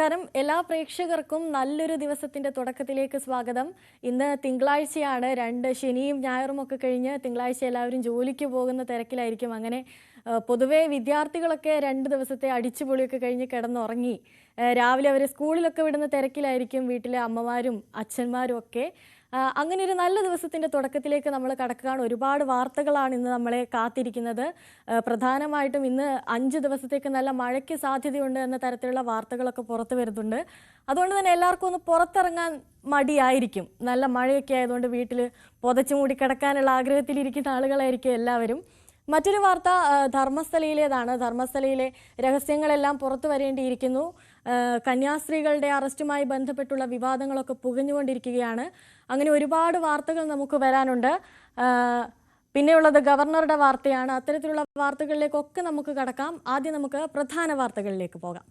നമസ്കാരം. എല്ലാ പ്രേക്ഷകർക്കും നല്ലൊരു ദിവസത്തിന്റെ തുടക്കത്തിലേക്ക് സ്വാഗതം. ഇന്ന് തിങ്കളാഴ്ചയാണ്. ശനിയും ഞായറും ഒക്കെ കഴിഞ്ഞ് തിങ്കളാഴ്ച എല്ലാവരും ജോലിക്ക് പോകുന്ന തിരക്കിലായിരിക്കും. അങ്ങനെ പൊതുവെ വിദ്യാർത്ഥികളൊക്കെ 2 ദിവസത്തെ അടിച്ചുപൊളിയൊക്കെ കഴിഞ്ഞ് കിടന്നുറങ്ങി. രാവിലെ അവർ സ്കൂളിലൊക്കെ വിടുന്ന തിരക്കിലായിരിക്കും വീട്ടിലെ അമ്മമാരും അച്ഛന്മാരും ഒക്കെ. അങ്ങനെ ഒരു നല്ല ദിവസത്തിന്റെ തുടക്കത്തിലേക്ക് നമ്മൾ കടക്കുകയാണ്. ഒരുപാട് വാർത്തകളാണ് ഇന്ന് നമ്മളെ കാത്തിരിക്കുന്നത്. പ്രധാനമായിട്ടും ഇന്ന് 5 ദിവസത്തേക്ക് നല്ല മഴയ്ക്ക് സാധ്യതയുണ്ട് എന്ന തരത്തിലുള്ള വാർത്തകളൊക്കെ പുറത്തു വരുന്നുണ്ട്. അതുകൊണ്ട് തന്നെ എല്ലാവർക്കും ഒന്ന് പുറത്തിറങ്ങാൻ മടിയായിരിക്കും. നല്ല മഴയൊക്കെ ആയതുകൊണ്ട് വീട്ടിൽ പുതച്ചു മൂടി കിടക്കാനുള്ള ആഗ്രഹത്തിലിരിക്കുന്ന ആളുകളായിരിക്കും എല്ലാവരും. മറ്റൊരു വാർത്ത ധർമ്മസ്ഥലയിലേതാണ്. ധർമ്മസ്ഥലയിലെ രഹസ്യങ്ങളെല്ലാം പുറത്തു വരേണ്ടിയിരിക്കുന്നു. കന്യാസ്ത്രീകളുടെ അറസ്റ്റുമായി ബന്ധപ്പെട്ടുള്ള വിവാദങ്ങളൊക്കെ പുകഞ്ഞുകൊണ്ടിരിക്കുകയാണ്. അങ്ങനെ ഒരുപാട് വാർത്തകൾ നമുക്ക് വരാനുണ്ട്. പിന്നെയുള്ളത് ഗവർണറുടെ വാർത്തയാണ്. അത്തരത്തിലുള്ള വാർത്തകളിലേക്കൊക്കെ നമുക്ക് കടക്കാം. ആദ്യം നമുക്ക് പ്രധാന വാർത്തകളിലേക്ക് പോകാം.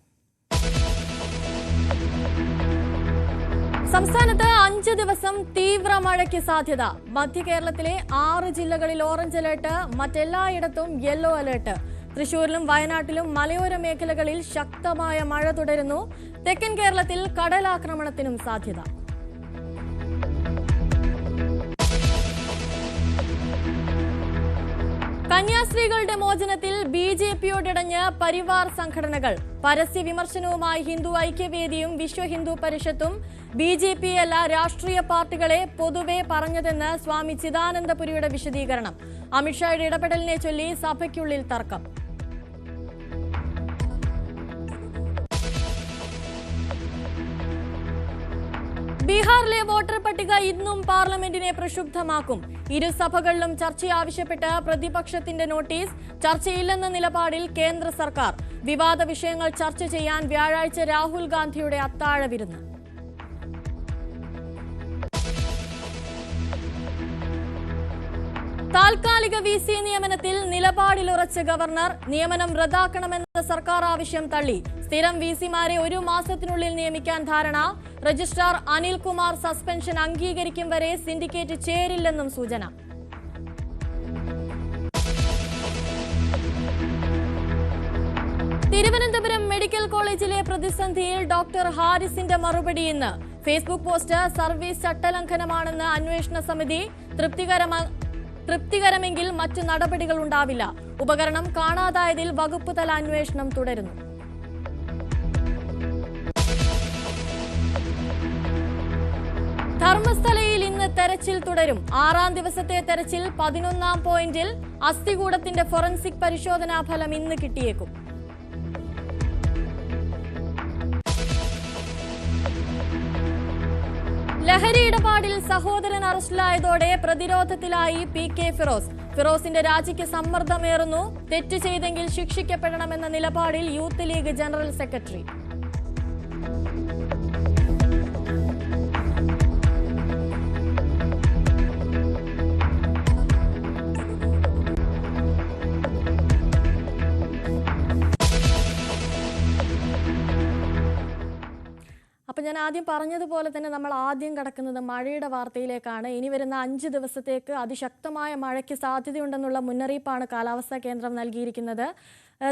സംസ്ഥാനത്ത് 5 ദിവസം തീവ്ര മഴയ്ക്ക് സാധ്യത. മധ്യ കേരളത്തിലെ 6 ജില്ലകളിൽ ഓറഞ്ച് അലേർട്ട്, മറ്റെല്ലായിടത്തും യെല്ലോ അലേർട്ട്. തൃശൂരിലും വയനാട്ടിലും മലയോര മേഖലകളിൽ ശക്തമായ മഴ തുടരുന്നു. തെക്കൻ കേരളത്തിൽ കടലാക്രമണത്തിനും സാധ്യത. കന്യാസ്ത്രീകളുടെ മോചനത്തിൽ BJP-യോടിടഞ്ഞ് പരിവാർ സംഘടനകൾ. പരസ്യ വിമർശനവുമായി ഹിന്ദു ഐക്യവേദിയും വിശ്വ ഹിന്ദു പരിഷത്തും BJP-യല്ല രാഷ്ട്രീയ പാർട്ടികളെ പൊതുവെ പറഞ്ഞതെന്ന് സ്വാമി ചിദാനന്ദപുരിയുടെ വിശദീകരണം. അമിത്ഷായുടെ ഇടപെടലിനെ ചൊല്ലി സഭയ്ക്കുള്ളിൽ തർക്കം. ബീഹാറിലെ വോട്ടർ പട്ടിക ഇന്നും പാർലമെന്റിനെ പ്രക്ഷുബ്ധമാക്കും. ഇരുസഭകളിലും ചർച്ച ആവശ്യപ്പെട്ട് പ്രതിപക്ഷത്തിന്റെ നോട്ടീസ്. ചർച്ചയില്ലെന്ന നിലപാടിൽ കേന്ദ്ര സർക്കാർ. വിവാദ വിഷയങ്ങൾ ചർച്ച ചെയ്യാൻ വ്യാഴാഴ്ച രാഹുൽ ഗാന്ധിയുടെ അത്താഴ വിരുന്ന്. താൽക്കാലിക VC നിയമനത്തിൽ നിലപാടിലുറച്ച ഗവർണർ. നിയമനം റദ്ദാക്കണമെന്ന സർക്കാർ ആവശ്യം തള്ളി. സ്ഥിരം VC-മാരെ 1 മാസത്തിനുള്ളിൽ നിയമിക്കാൻ ധാരണ. രജിസ്ട്രാർ അനിൽകുമാർ സസ്പെൻഷൻ അംഗീകരിക്കും വരെ സിൻഡിക്കേറ്റ് ചേരില്ലെന്നും സൂചന. തിരുവനന്തപുരം മെഡിക്കൽ കോളേജിലെ പ്രതിസന്ധിയിൽ ഡോക്ടർ ഹാരിസിന്റെ മറുപടി ഇന്ന്. ഫേസ്ബുക്ക് പോസ്റ്റ് സർവീസ് ചട്ടലംഘനമാണെന്ന് അന്വേഷണ സമിതി. തൃപ്തികരമെങ്കിൽ മറ്റു നടപടികൾ ഉണ്ടാവില്ല. ഉപകരണം കാണാതായതിൽ വകുപ്പ് തല അന്വേഷണം തുടരുന്നു. ധർമ്മസ്ഥലയിൽ ഇന്ന് തെരച്ചിൽ തുടരും. 6ാം ദിവസത്തെ തെരച്ചിൽ 11ാം പോയിന്റിൽ. അസ്ഥികൂടത്തിന്റെ ഫോറൻസിക് പരിശോധനാ ഫലം ഇന്ന് കിട്ടിയേക്കും. ലഹരി ഇടപാടിൽ സഹോദരൻ അറസ്റ്റിലായതോടെ പ്രതിരോധത്തിലായി PK ഫിറോസ്. ഫിറോസിന്റെ രാജിക്ക് സമ്മർദ്ദമേറുന്നു. തെറ്റ് ചെയ്തെങ്കിൽ ശിക്ഷിക്കപ്പെടണമെന്ന നിലപാടിൽ യൂത്ത് ലീഗ് ജനറൽ സെക്രട്ടറി. അപ്പം ഞാൻ ആദ്യം പറഞ്ഞതുപോലെ തന്നെ നമ്മൾ ആദ്യം കടക്കുന്നത് മഴയുടെ വാർത്തയിലേക്കാണ്. ഇനി വരുന്ന 5 ദിവസത്തേക്ക് അതിശക്തമായ മഴയ്ക്ക് സാധ്യതയുണ്ടെന്നുള്ള മുന്നറിയിപ്പാണ് കാലാവസ്ഥാ കേന്ദ്രം നൽകിയിരിക്കുന്നത്.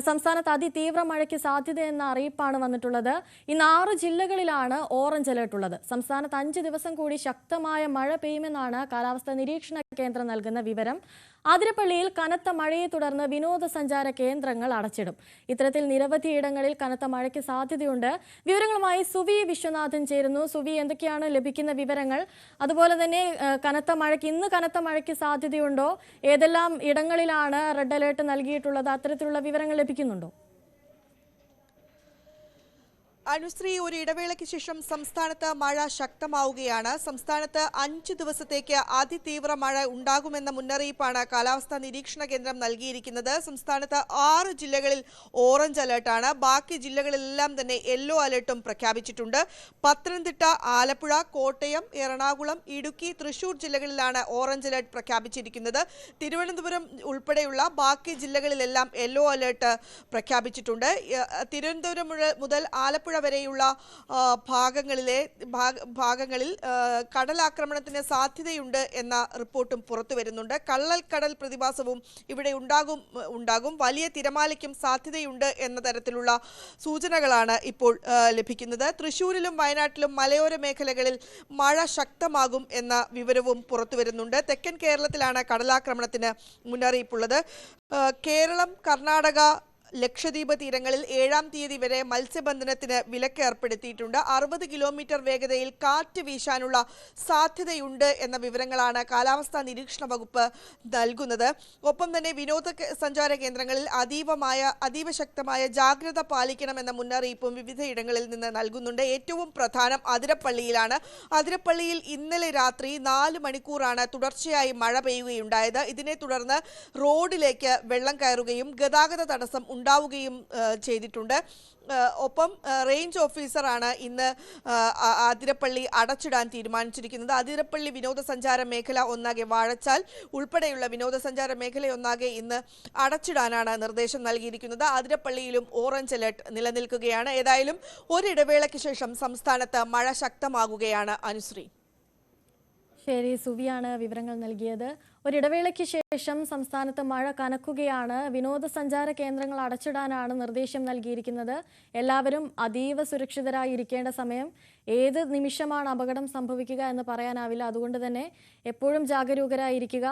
സംസ്ഥാനത്ത് അതിതീവ്ര മഴയ്ക്ക് സാധ്യത എന്ന അറിയിപ്പാണ് വന്നിട്ടുള്ളത്. ഇന്ന് 6 ജില്ലകളിലാണ് ഓറഞ്ച് അലേർട്ട് ഉള്ളത്. സംസ്ഥാനത്ത് 5 ദിവസം കൂടി ശക്തമായ മഴ പെയ്യുമെന്നാണ് കാലാവസ്ഥാ നിരീക്ഷണ കേന്ദ്രം നൽകുന്ന വിവരം. ആതിരപ്പള്ളിയിൽ കനത്ത മഴയെ തുടർന്ന് വിനോദസഞ്ചാര കേന്ദ്രങ്ങൾ അടച്ചിടും. ഇത്തരത്തിൽ നിരവധിയിടങ്ങളിൽ കനത്ത മഴയ്ക്ക് സാധ്യതയുണ്ട്. വിവരങ്ങളുമായി സുവി വിശ്വനാഥൻ ചേരുന്നു. സുവി, എന്തൊക്കെയാണ് ലഭിക്കുന്ന വിവരങ്ങൾ? അതുപോലെ തന്നെ ഇന്ന് കനത്ത മഴയ്ക്ക് സാധ്യതയുണ്ടോ? ഏതെല്ലാം ഇടങ്ങളിലാണ് റെഡ് അലേർട്ട് നൽകിയിട്ടുള്ളത്? അത്തരത്തിലുള്ള വിവരങ്ങൾ ലഭിക്കുന്നുണ്ടോ? അനുശ്രീ, ഒരു ഇടവേളയ്ക്ക് ശേഷം സംസ്ഥാനത്ത് മഴ ശക്തമാവുകയാണ്. സംസ്ഥാനത്ത് 5 ദിവസത്തേക്ക് അതിതീവ്ര മഴ ഉണ്ടാകുമെന്ന മുന്നറിയിപ്പാണ് കാലാവസ്ഥാ നിരീക്ഷണ കേന്ദ്രം നൽകിയിരിക്കുന്നത്. സംസ്ഥാനത്ത് 6 ജില്ലകളിൽ ഓറഞ്ച് അലേർട്ടാണ്. ബാക്കി ജില്ലകളിലെല്ലാം തന്നെ യെല്ലോ അലേർട്ടും പ്രഖ്യാപിച്ചിട്ടുണ്ട്. പത്തനംതിട്ട, ആലപ്പുഴ, കോട്ടയം, എറണാകുളം, ഇടുക്കി, തൃശൂർ ജില്ലകളിലാണ് ഓറഞ്ച് അലേർട്ട് പ്രഖ്യാപിച്ചിരിക്കുന്നത്. തിരുവനന്തപുരം ഉൾപ്പെടെയുള്ള ബാക്കി ജില്ലകളിലെല്ലാം യെല്ലോ അലേർട്ട് പ്രഖ്യാപിച്ചിട്ടുണ്ട്. തിരുവനന്തപുരം മുതൽ ആലപ്പുഴ വരെയുള്ള ഭാഗങ്ങളിൽ കടലാക്രമണത്തിന് സാധ്യതയുണ്ട് എന്ന റിപ്പോർട്ടും പുറത്തു വരുന്നുണ്ട്. കള്ളക്കടൽ പ്രതിഭാസവും ഇവിടെ ഉണ്ടാകും. വലിയ തിരമാലയ്ക്കും സാധ്യതയുണ്ട് എന്ന തരത്തിലുള്ള സൂചനകളാണ് ഇപ്പോൾ ലഭിക്കുന്നത്. തൃശ്ശൂരിലും വയനാട്ടിലും മലയോര മേഖലകളിൽ മഴ ശക്തമാകും എന്ന വിവരവും പുറത്തു വരുന്നുണ്ട്. തെക്കൻ കേരളത്തിലാണ് കടലാക്രമണത്തിന് മുന്നറിയിപ്പുള്ളത്. കേരളം, കർണാടക, ലക്ഷദ്വീപ് തീരങ്ങളിൽ 7-ാം തീയതി വരെ മത്സ്യബന്ധനത്തിന് വിലക്ക് ഏർപ്പെടുത്തിയിട്ടുണ്ട്. 60 കിലോമീറ്റർ വേഗതയിൽ കാറ്റ് വീശാനുള്ള സാധ്യതയുണ്ട് എന്ന വിവരങ്ങളാണ് കാലാവസ്ഥാ നിരീക്ഷണ വകുപ്പ് നൽകുന്നത്. ഒപ്പം തന്നെ വിനോദസഞ്ചാര കേന്ദ്രങ്ങളിൽ അതീവ ശക്തമായ ജാഗ്രത പാലിക്കണമെന്ന മുന്നറിയിപ്പും വിവിധയിടങ്ങളിൽ നിന്ന് നൽകുന്നുണ്ട്. ഏറ്റവും പ്രധാനം അതിരപ്പള്ളിയിലാണ്. അതിരപ്പള്ളിയിൽ ഇന്നലെ രാത്രി 4 മണിക്കൂറാണ് തുടർച്ചയായി മഴ പെയ്യുകയുണ്ടായത്. ഇതിനെ തുടർന്ന് റോഡിലേക്ക് വെള്ളം കയറുകയും ഗതാഗത തടസ്സം ഉണ്ടാവുകയും ചെയ്തിട്ടുണ്ട്. ഒപ്പം റേഞ്ച് ഓഫീസറാണ് ഇന്ന് അതിരപ്പള്ളി അടച്ചിടാൻ തീരുമാനിച്ചിരിക്കുന്നത്. അതിരപ്പള്ളി വിനോദസഞ്ചാര മേഖല ഒന്നാകെ, വാഴച്ചാൽ ഉൾപ്പെടെയുള്ള വിനോദസഞ്ചാര മേഖലയൊന്നാകെ ഇന്ന് അടച്ചിടാനാണ് നിർദ്ദേശം നൽകിയിരിക്കുന്നത്. അതിരപ്പള്ളിയിലും ഓറഞ്ച് അലർട്ട് നിലനിൽക്കുകയാണ്. ഏതായാലും ഒരിടവേളയ്ക്ക് ശേഷം സംസ്ഥാനത്ത് മഴ ശക്തമാകുകയാണ്. അനുശ്രീ. ശരി, സുവിയാണ് വിവരങ്ങൾ നൽകിയത്. ഒരിടവേളയ്ക്ക് ശേഷം സംസ്ഥാനത്ത് മഴ കനക്കുകയാണ്. വിനോദസഞ്ചാര കേന്ദ്രങ്ങൾ അടച്ചിടാനാണ് നിർദ്ദേശം നൽകിയിരിക്കുന്നത്. എല്ലാവരും അതീവ സുരക്ഷിതരായി ഇരിക്കേണ്ട സമയം. ഏത് നിമിഷമാണ് അപകടം സംഭവിക്കുക എന്ന് പറയാനാവില്ല. അതുകൊണ്ട് തന്നെ എപ്പോഴും ജാഗരൂകരായിരിക്കുക.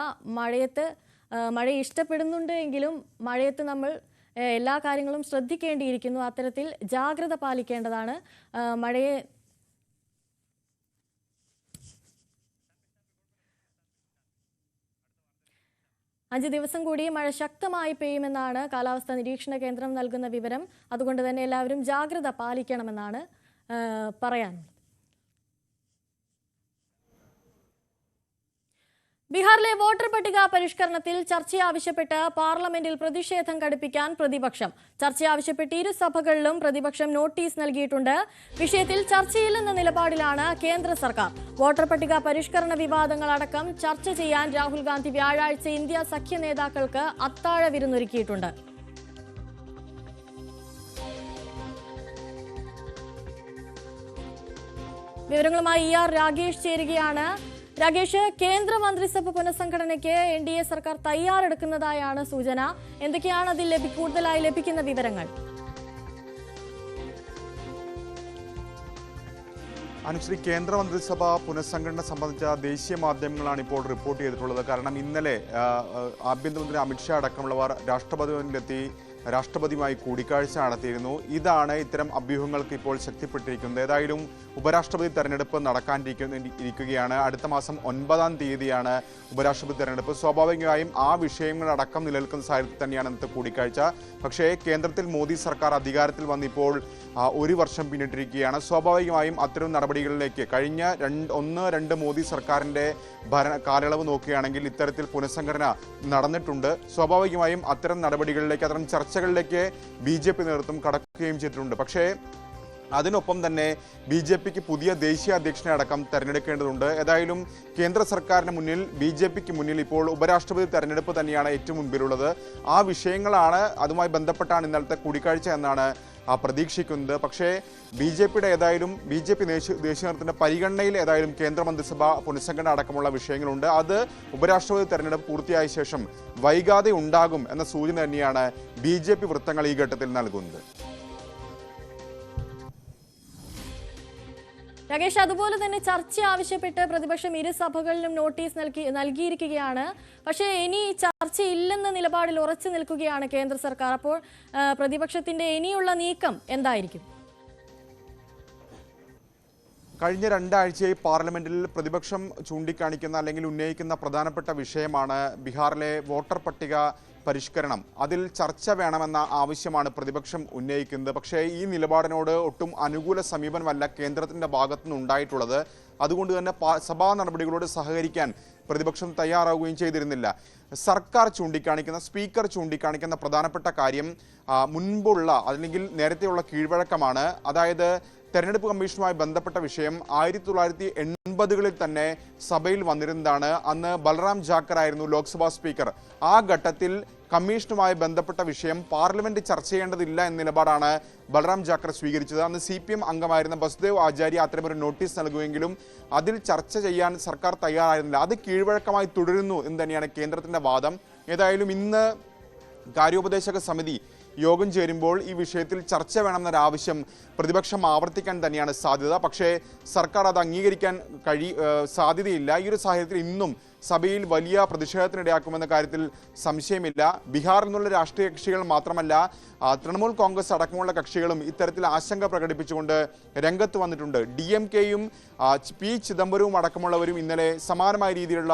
മഴ ഇഷ്ടപ്പെടുന്നുണ്ട് എങ്കിലും മഴയത്ത് നമ്മൾ എല്ലാ കാര്യങ്ങളും ശ്രദ്ധിക്കേണ്ടിയിരിക്കുന്നു. അത്തരത്തിൽ ജാഗ്രത പാലിക്കേണ്ടതാണ്. മഴയെ 5 ദിവസം കൂടി മഴ ശക്തമായി പെയ്യുമെന്നാണ് കാലാവസ്ഥാ നിരീക്ഷണ കേന്ദ്രം നൽകുന്ന വിവരം. അതുകൊണ്ട് തന്നെ എല്ലാവരും ജാഗ്രത പാലിക്കണമെന്നാണ് പറയാനുള്ളത്. ബീഹാറിലെ വോട്ടർ പട്ടിക പരിഷ്കരണത്തിൽ ചർച്ച ആവശ്യപ്പെട്ട് പാർലമെന്റിൽ പ്രതിഷേധം ഘടിപ്പിക്കാൻ പ്രതിപക്ഷം. ചർച്ച ആവശ്യപ്പെട്ട് ഇരു സഭകളിലും പ്രതിപക്ഷം നോട്ടീസ് നൽകിയിട്ടുണ്ട്. വിഷയത്തിൽ ചർച്ചയില്ലെന്ന നിലപാടിലാണ് കേന്ദ്ര സർക്കാർ. വോട്ടർ പട്ടിക പരിഷ്കരണ വിവാദങ്ങളടക്കം ചർച്ച ചെയ്യാൻ രാഹുൽ ഗാന്ധി വ്യാഴാഴ്ച ഇന്ത്യ സഖ്യ നേതാക്കൾക്ക് അത്താഴ വിരുന്നൊരുക്കിയിട്ടുണ്ട്. വിവരങ്ങളുമായി ER രാഗേഷ് ചേരുകയാണ്. രാഗേഷ്, കേന്ദ്ര മന്ത്രിസഭ പുനഃസംഘടനയ്ക്ക് NDA സർക്കാർ തയ്യാറെടുക്കുന്നതായാണ് സൂചന. എന്തൊക്കെയാണ് അതിൽ കൂടുതലായി ലഭിക്കുന്ന വിവരങ്ങൾ? അനുശ്രീ, കേന്ദ്ര മന്ത്രിസഭ പുനഃസംഘടന സംബന്ധിച്ച ദേശീയ മാധ്യമങ്ങളാണ് ഇപ്പോൾ റിപ്പോർട്ട് ചെയ്തിട്ടുള്ളത്. കാരണം ഇന്നലെ ആഭ്യന്തരമന്ത്രി അമിത്ഷാ അടക്കമുള്ളവർ രാഷ്ട്രപതി ഭവനിലെത്തി രാഷ്ട്രപതിയുമായി കൂടിക്കാഴ്ച നടത്തിയിരുന്നു. ഇതാണ് ഇത്തരം അഭ്യൂഹങ്ങൾക്ക് ഇപ്പോൾ ശക്തിപ്പെട്ടിരിക്കുന്നത്. ഏതായാലും ഉപരാഷ്ട്രപതി തെരഞ്ഞെടുപ്പ് നടക്കാനിരിക്കുകയാണ്. അടുത്ത മാസം 9-ാം തീയതിയാണ് ഉപരാഷ്ട്രപതി തെരഞ്ഞെടുപ്പ്. സ്വാഭാവികമായും ആ വിഷയങ്ങളടക്കം നിലനിൽക്കുന്ന സാഹചര്യത്തിൽ തന്നെയാണ് ഇന്നത്തെ കൂടിക്കാഴ്ച. പക്ഷേ കേന്ദ്രത്തിൽ മോദി സർക്കാർ അധികാരത്തിൽ വന്നിപ്പോൾ 1 വർഷം പിന്നിട്ടിരിക്കുകയാണ്. സ്വാഭാവികമായും അത്തരം നടപടികളിലേക്ക് കഴിഞ്ഞ 1-2 മോദി സർക്കാരിൻ്റെ കാലയളവ് നോക്കുകയാണെങ്കിൽ ഇത്തരത്തിൽ പുനഃസംഘടന നടന്നിട്ടുണ്ട്. സ്വാഭാവികമായും അത്തരം നടപടികളിലേക്ക്, അത്തരം ചർച്ചകളിലേക്ക് BJP നേതൃത്വം കടക്കുകയും ചെയ്തിട്ടുണ്ട്. പക്ഷേ അതിനൊപ്പം തന്നെ BJPക്ക് പുതിയ ദേശീയ അധ്യക്ഷനെ അടക്കം തെരഞ്ഞെടുക്കേണ്ടതുണ്ട്. ഏതായാലും കേന്ദ്ര സർക്കാരിന് മുന്നിൽ, BJPക്ക് മുന്നിൽ ഇപ്പോൾ ഉപരാഷ്ട്രപതി തെരഞ്ഞെടുപ്പ് തന്നെയാണ് ഏറ്റവും മുൻപിലുള്ളത്. ആ വിഷയങ്ങളാണ്, അതുമായി ബന്ധപ്പെട്ടാണ് ഇന്നലത്തെ കൂടിക്കാഴ്ച എന്നാണ് പ്രതീക്ഷിക്കുന്നത്. പക്ഷേ BJP ദേശീയ നേതൃത്വത്തിൻ്റെ പരിഗണനയിൽ ഏതായാലും കേന്ദ്രമന്ത്രിസഭ പുനഃസംഘടന അടക്കമുള്ള വിഷയങ്ങളുണ്ട്. അത് ഉപരാഷ്ട്രപതി തെരഞ്ഞെടുപ്പ് പൂർത്തിയായ ശേഷം വൈകാതെ ഉണ്ടാകും എന്ന സൂചന തന്നെയാണ് BJP വൃത്തങ്ങൾ ഈ ഘട്ടത്തിൽ നൽകുന്നത്. രാകേഷ്, അതുപോലെ തന്നെ ചർച്ച ആവശ്യപ്പെട്ട് പ്രതിപക്ഷം ഇരു സഭകളിലും നോട്ടീസ് നൽകിയിരിക്കുകയാണ്. പക്ഷേ ഇനി ചർച്ചയില്ലെന്ന നിലപാടിൽ ഉറച്ചു നിൽക്കുകയാണ് കേന്ദ്ര സർക്കാർ. അപ്പോൾ പ്രതിപക്ഷത്തിന്റെ ഇനിയുള്ള നീക്കം എന്തായിരിക്കും? കഴിഞ്ഞ 2 ആഴ്ചയായി പാർലമെന്റിൽ പ്രതിപക്ഷം ചൂണ്ടിക്കാണിക്കുന്ന അല്ലെങ്കിൽ ഉന്നയിക്കുന്ന പ്രധാനപ്പെട്ട വിഷയമാണ് ബീഹാറിലെ വോട്ടർ പട്ടിക പരിഷ്കരണം. അതിൽ ചർച്ച വേണമെന്ന ആവശ്യമാണ് പ്രതിപക്ഷം ഉന്നയിക്കുന്നത്. പക്ഷേ ഈ നിലപാടിനോട് ഒട്ടും അനുകൂല സമീപനമല്ല കേന്ദ്രത്തിൻ്റെ ഭാഗത്തുനിന്ന് ഉണ്ടായിട്ടുള്ളത്. അതുകൊണ്ട് തന്നെ സഭാ നടപടികളോട് സഹകരിക്കാൻ പ്രതിപക്ഷം തയ്യാറാവുകയും ചെയ്തിരുന്നില്ല. സ്പീക്കർ ചൂണ്ടിക്കാണിക്കുന്ന പ്രധാനപ്പെട്ട കാര്യം മുൻപുള്ള അല്ലെങ്കിൽ നേരത്തെയുള്ള കീഴ്വഴക്കമാണ്. അതായത് തെരഞ്ഞെടുപ്പ് കമ്മീഷനുമായി ബന്ധപ്പെട്ട വിഷയം 1980കളിൽ തന്നെ സഭയിൽ വന്നിരുന്നതാണ്. അന്ന് ബൽറാം ജാക്കർ ആയിരുന്നു ലോക്സഭാ സ്പീക്കർ. ആ ഘട്ടത്തിൽ കമ്മീഷനുമായി ബന്ധപ്പെട്ട വിഷയം പാർലമെന്റ് ചർച്ച ചെയ്യേണ്ടതില്ല എന്ന നിലപാടാണ് ബൽറാം ജാക്കർ സ്വീകരിച്ചത്. അന്ന് CPM അംഗമായിരുന്ന ബസുദേവ് ആചാര്യ അത്തരമൊരു നോട്ടീസ് നൽകുമെങ്കിലും അതിൽ ചർച്ച ചെയ്യാൻ സർക്കാർ തയ്യാറായിരുന്നില്ല. അത് കീഴ്വഴക്കമായി തുടരുന്നു എന്ന് തന്നെയാണ് കേന്ദ്രത്തിന്റെ വാദം. ഏതായാലും ഇന്ന് കാര്യോപദേശക സമിതി യോഗം ചേരുമ്പോൾ ഈ വിഷയത്തിൽ ചർച്ച വേണമെന്നൊരാവശ്യം പ്രതിപക്ഷം ആവർത്തിക്കാൻ തന്നെയാണ് സാധ്യത. പക്ഷേ സർക്കാർ അത് അംഗീകരിക്കാൻ സാധ്യതയില്ല. ഈ ഒരു സാഹചര്യത്തിൽ ഇന്നും സഭയിൽ വലിയ പ്രതിഷേധത്തിനിടയാക്കുമെന്ന കാര്യത്തിൽ സംശയമില്ല. ബീഹാറിൽ നിന്നുള്ള രാഷ്ട്രീയ കക്ഷികൾ മാത്രമല്ല, തൃണമൂൽ കോൺഗ്രസ് അടക്കമുള്ള കക്ഷികളും ഇത്തരത്തിൽ ആശങ്ക പ്രകടിപ്പിച്ചുകൊണ്ട് രംഗത്ത് വന്നിട്ടുണ്ട്. DMKയും P. ചിദംബരവും അടക്കമുള്ളവരും ഇന്നലെ സമാനമായ രീതിയിലുള്ള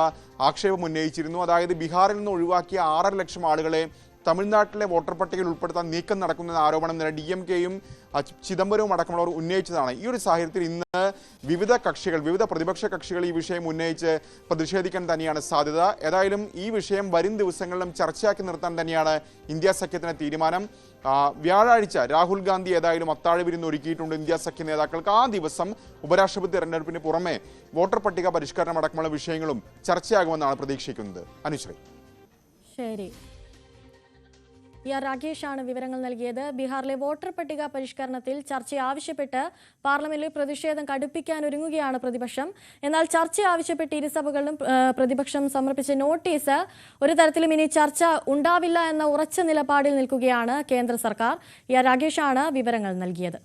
ആക്ഷേപം ഉന്നയിച്ചിരുന്നു. അതായത് ബീഹാറിൽ നിന്ന് ഒഴിവാക്കിയ 6.5 ലക്ഷം ആളുകളെ തമിഴ്നാട്ടിലെ വോട്ടർ പട്ടികയിൽ ഉൾപ്പെടുത്താൻ നീക്കം നടക്കുന്ന ആരോപണം തന്നെ DMKയും ചിദംബരവും അടക്കമുള്ളവർ ഉന്നയിച്ചതാണ്. ഈ ഒരു സാഹചര്യത്തിൽ ഇന്ന് വിവിധ പ്രതിപക്ഷ കക്ഷികൾ ഈ വിഷയം ഉന്നയിച്ച് പ്രതിഷേധിക്കാൻ തന്നെയാണ് സാധ്യത. ഏതായാലും ഈ വിഷയം വരും ദിവസങ്ങളിലും ചർച്ചയാക്കി നിർത്താൻ തന്നെയാണ് ഇന്ത്യ സഖ്യത്തിന് തീരുമാനം. വ്യാഴാഴ്ച രാഹുൽ ഗാന്ധി ഏതായാലും അത്താഴ വിരുന്ന് ഒരുക്കിയിട്ടുണ്ട് ഇന്ത്യ സഖ്യ നേതാക്കൾക്ക്. ആ ദിവസം ഉപരാഷ്ട്രപതി തെരഞ്ഞെടുപ്പിന് പുറമെ വോട്ടർ പട്ടിക പരിഷ്കരണം അടക്കമുള്ള വിഷയങ്ങളും ചർച്ചയാകുമെന്നാണ് പ്രതീക്ഷിക്കുന്നത്. അനുശ്രീ. ശരി, രാകേഷാണ് വിവരങ്ങൾ നൽകിയത്. ബീഹാറിലെ വോട്ടർ പട്ടിക പരിഷ്കരണത്തിൽ ചർച്ച ആവശ്യപ്പെട്ട് പാർലമെന്റിൽ പ്രതിഷേധം കടുപ്പിക്കാൻ ഒരുങ്ങുകയാണ് പ്രതിപക്ഷം. എന്നാൽ ചർച്ച ആവശ്യപ്പെട്ട് ഇരുസഭകളിലും പ്രതിപക്ഷം സമർപ്പിച്ച നോട്ടീസ് ഒരു തരത്തിലും ഇനി ചർച്ച ഉണ്ടാവില്ല എന്ന ഉറച്ച നിലപാടിൽ നിൽക്കുകയാണ് കേന്ദ്ര സർക്കാർ. രാകേഷാണ് വിവരങ്ങൾ നൽകിയത്.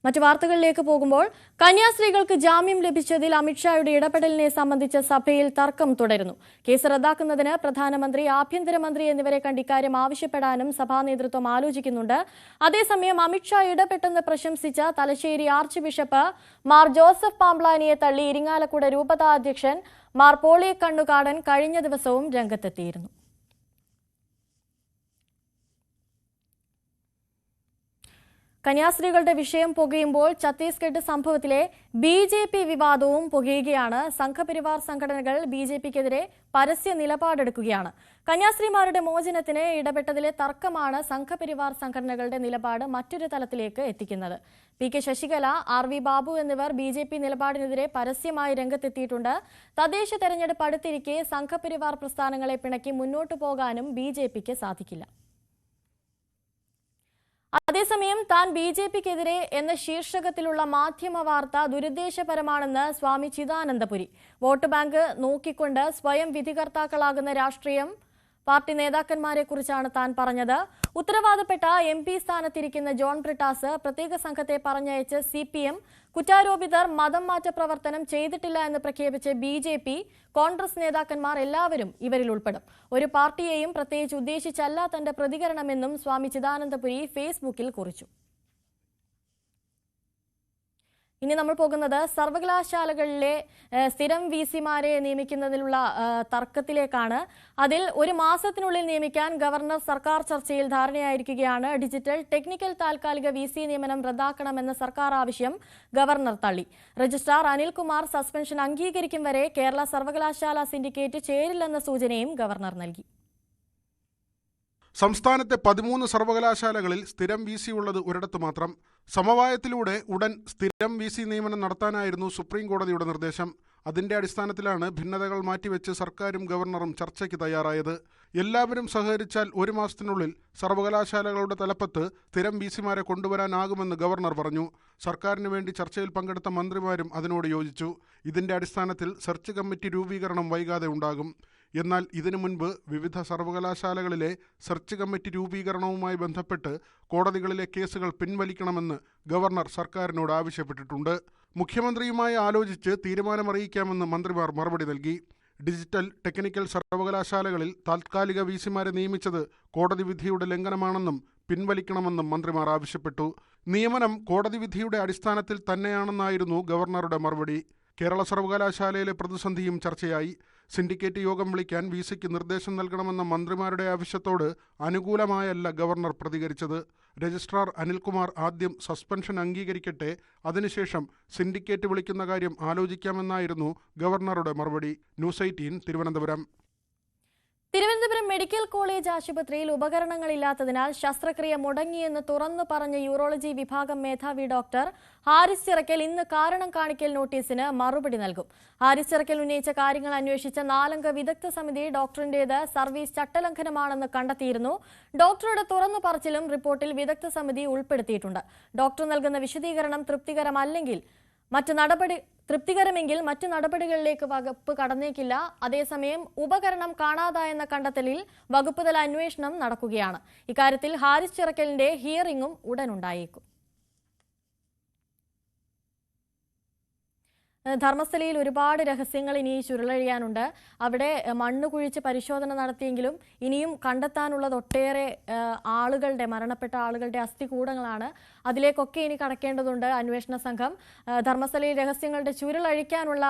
മറ്റു വാർത്തകളിലേക്ക് പോകുമ്പോൾ കന്യാസ്ത്രീകൾക്ക് ജാമ്യം ലഭിച്ചതിൽ അമിത്ഷായുടെ ഇടപെടലിനെ സംബന്ധിച്ച് സഭയിൽ തർക്കം തുടരുന്നു. കേസ് റദ്ദാക്കുന്നതിന് പ്രധാനമന്ത്രി, ആഭ്യന്തരമന്ത്രി എന്നിവരെ കണ്ട് ഇക്കാര്യം ആവശ്യപ്പെടാനും സഭാ നേതൃത്വം ആലോചിക്കുന്നുണ്ട്. അതേസമയം Amit Shah ഇടപെട്ടെന്ന് പ്രശംസിച്ച Thalassery arch bishop Mar Joseph പാംബ്ലാനിയെ തള്ളി ഇരിങ്ങാലക്കുട രൂപതാ അധ്യക്ഷൻ മാർ പോളി കണ്ണുകാടൻ കഴിഞ്ഞ ദിവസവും രംഗത്തെത്തിയിരുന്നു. കന്യാസ്ത്രീകളുടെ വിഷയം പുകയുമ്പോൾ ഛത്തീസ്ഗഡ് സംഭവത്തിലെ BJP വിവാദവും പുകയുകയാണ്. സംഘപരിവാർ സംഘടനകൾ BJPക്കെതിരെ പരസ്യ നിലപാടെടുക്കുകയാണ്. കന്യാസ്ത്രീമാരുടെ മോചനത്തിന് ഇടപെട്ടതിലെ തർക്കമാണ് സംഘപരിവാർ സംഘടനകളുടെ നിലപാട് മറ്റൊരു തലത്തിലേക്ക് എത്തിക്കുന്നത്. PK ശശികല, RV ബാബു എന്നിവർ BJP നിലപാടിനെതിരെ പരസ്യമായി രംഗത്തെത്തിയിട്ടുണ്ട്. തദ്ദേശ തെരഞ്ഞെടുപ്പ് അടുത്തിരിക്കെ സംഘപരിവാർ പ്രസ്ഥാനങ്ങളെ പിണക്കി മുന്നോട്ടു പോകാനും BJPക്ക് സാധിക്കില്ല. അതേസമയം താൻ BJPക്കെതിരെ എന്ന ശീർഷകത്തിലുള്ള മാധ്യമ വാർത്ത ദുരുദ്ദേശപരമാണെന്ന് സ്വാമി ചിദാനന്ദപുരി. വോട്ട് ബാങ്ക് നോക്കിക്കൊണ്ട് സ്വയം വിധികർത്താക്കളാകുന്ന രാഷ്ട്രീയം പാർട്ടി നേതാക്കന്മാരെ കുറിച്ചാണ് താൻ പറഞ്ഞത്. ഉത്തരവാദപ്പെട്ട MP സ്ഥാനത്തിരിക്കുന്ന ജോൺ ബ്രിട്ടാസ് പ്രത്യേക സംഘത്തെ പറഞ്ഞയച്ച് CPM കുറ്റാരോപിതർ മതം മാറ്റ പ്രവർത്തനം ചെയ്തിട്ടില്ല എന്ന് പ്രഖ്യാപിച്ച BJP, കോൺഗ്രസ് നേതാക്കന്മാർ എല്ലാവരും ഇവരിൽ ഉൾപ്പെടും. ഒരു പാർട്ടിയെയും പ്രത്യേകിച്ച് ഉദ്ദേശിച്ചല്ല തന്റെ പ്രതികരണമെന്നും സ്വാമി ചിദാനന്ദപുരി ഫേസ്ബുക്കിൽ കുറിച്ചു. ഇനി നമ്മൾ പോകുന്നത് സർവകലാശാലകളിലെ സ്ഥിരം VCമാരെ നിയമിക്കുന്നതിനുള്ള തർക്കത്തിലേക്കാണ്. അതിൽ ഒരു മാസത്തിനുള്ളിൽ നിയമിക്കാൻ ഗവർണർ സർക്കാർ ചർച്ചയിൽ ധാരണയായിരിക്കുകയാണ്. ഡിജിറ്റൽ ടെക്നിക്കൽ താൽക്കാലിക VC നിയമനം റദ്ദാക്കണമെന്ന സർക്കാർ ആവശ്യം ഗവർണർ തള്ളി. രജിസ്ട്രാർ അനിൽകുമാർ സസ്പെൻഷൻ അംഗീകരിക്കും വരെ കേരള സർവകലാശാല സിൻഡിക്കേറ്റ് ചേരില്ലെന്ന സൂചനയും ഗവർണർ നൽകി. സംസ്ഥാനത്തെ 13 സർവകലാശാലകളിൽ സ്ഥിരം VC ഉള്ളത് ഒരിടത്ത് മാത്രം. സമവായത്തിലൂടെ ഉടൻ സ്ഥിരം VC നിയമനം നടത്താനായിരുന്നു സുപ്രീം കോടതിയുടെ നിർദ്ദേശം. അതിന്റെ അടിസ്ഥാനത്തിലാണ് ഭിന്നതകൾ മാറ്റിവെച്ച് സർക്കാരും ഗവർണറും ചർച്ചയ്ക്ക് തയ്യാറായത്. എല്ലാവരും സഹകരിച്ചാൽ ഒരു മാസത്തിനുള്ളിൽ സർവകലാശാലകളുടെ തലപ്പത്ത് സ്ഥിരം VCമാരെ കൊണ്ടുവരാനാകുമെന്ന് ഗവർണർ പറഞ്ഞു. സർക്കാരിന് വേണ്ടി ചർച്ചയിൽ പങ്കെടുത്ത മന്ത്രിമാരും അതിനോട് യോജിച്ചു. ഇതിന്റെ അടിസ്ഥാനത്തിൽ സെർച്ച് കമ്മിറ്റി രൂപീകരണം വൈകാതെ ഉണ്ടാകും. എന്നാൽ ഇതിനു മുൻപ് വിവിധ സർവകലാശാലകളിലെ സെർച്ച് കമ്മിറ്റി രൂപീകരണവുമായി ബന്ധപ്പെട്ട് കോടതികളിലെ കേസുകൾ പിൻവലിക്കണമെന്ന് ഗവർണർ സർക്കാരിനോട് ആവശ്യപ്പെട്ടിട്ടുണ്ട്. മുഖ്യമന്ത്രിയുമായി ആലോചിച്ച് തീരുമാനമറിയിക്കാമെന്ന് മന്ത്രിമാർ മറുപടി നൽകി. ഡിജിറ്റൽ ടെക്നിക്കൽ സർവകലാശാലകളിൽ താൽക്കാലിക VCമാരെ നിയമിച്ചത് കോടതി വിധിയുടെ ലംഘനമാണെന്നും പിൻവലിക്കണമെന്നും മന്ത്രിമാർ ആവശ്യപ്പെട്ടു. നിയമനം കോടതി വിധിയുടെ അടിസ്ഥാനത്തിൽ തന്നെയാണെന്നായിരുന്നു ഗവർണറുടെ മറുപടി. കേരള സർവകലാശാലയിലെ പ്രതിസന്ധിയും ചർച്ചയായി. സിൻഡിക്കേറ്റ് യോഗം വിളിക്കാൻ VCക്ക് നിർദ്ദേശം നൽകണമെന്ന മന്ത്രിമാരുടെ ആവശ്യത്തോട് അനുകൂലമായല്ല ഗവർണർ പ്രതികരിച്ചത്. രജിസ്ട്രാർ അനിൽകുമാർ ആദ്യം സസ്പെൻഷൻ അംഗീകരിക്കട്ടെ, അതിനുശേഷം സിൻഡിക്കേറ്റ് വിളിക്കുന്ന കാര്യം ആലോചിക്കാമെന്നായിരുന്നു ഗവർണറുടെ മറുപടി. News 18 Thiruvananthapuram. Thiruvananthapuram medical college ആശുപത്രിയിൽ ഉപകരണങ്ങളില്ലാത്തതിനാൽ ശസ്ത്രക്രിയ മുടങ്ങിയെന്ന് തുറന്നു പറഞ്ഞ യൂറോളജി വിഭാഗം മേധാവി ഡോക്ടർ ഹാരിസ് ചിറക്കൽ ഇന്ന് കാരണം കാണിക്കൽ നോട്ടീസിന് മറുപടി നൽകും. ഹാരിസ് ചിറക്കൽ ഉന്നയിച്ച കാര്യങ്ങൾ അന്വേഷിച്ച 4-അംഗ വിദഗ്ധ സമിതി ഡോക്ടറിന്റേത് സർവീസ് ചട്ടലംഘനമാണെന്ന് കണ്ടെത്തിയിരുന്നു. ഡോക്ടറുടെ തുറന്നു പറച്ചിലും റിപ്പോർട്ടിൽ വിദഗ്ധ സമിതി ഉൾപ്പെടുത്തിയിട്ടുണ്ട്. ഡോക്ടർ നൽകുന്ന വിശദീകരണം തൃപ്തികരമെങ്കിൽ മറ്റു നടപടികളിലേക്ക് വകുപ്പ് കടന്നേക്കില്ല. അതേസമയം ഉപകരണം കാണാതായെന്ന കണ്ടെത്തലിൽ വകുപ്പ് തല അന്വേഷണം നടക്കുകയാണ്. ഇക്കാര്യത്തിൽ ഹാരിസ് ചിറക്കലിന്റെ ഹിയറിംഗും ഉടനുണ്ടായേക്കും. ധർമ്മസ്ഥലയിൽ ഒരുപാട് രഹസ്യങ്ങൾ ഇനി ചുരുളഴിയാനുണ്ട്. അവിടെ മണ്ണ് കുഴിച്ച് പരിശോധന നടത്തിയെങ്കിലും ഇനിയും കണ്ടെത്താനുള്ളത് ഒട്ടേറെ മരണപ്പെട്ട ആളുകളുടെ അസ്ഥികൂടങ്ങളാണ്. അതിലേക്കൊക്കെ ഇനി കടക്കേണ്ടതുണ്ട് അന്വേഷണ സംഘം. ധർമ്മസ്ഥലയിൽ രഹസ്യങ്ങളുടെ ചുരുളഴിക്കാനുള്ള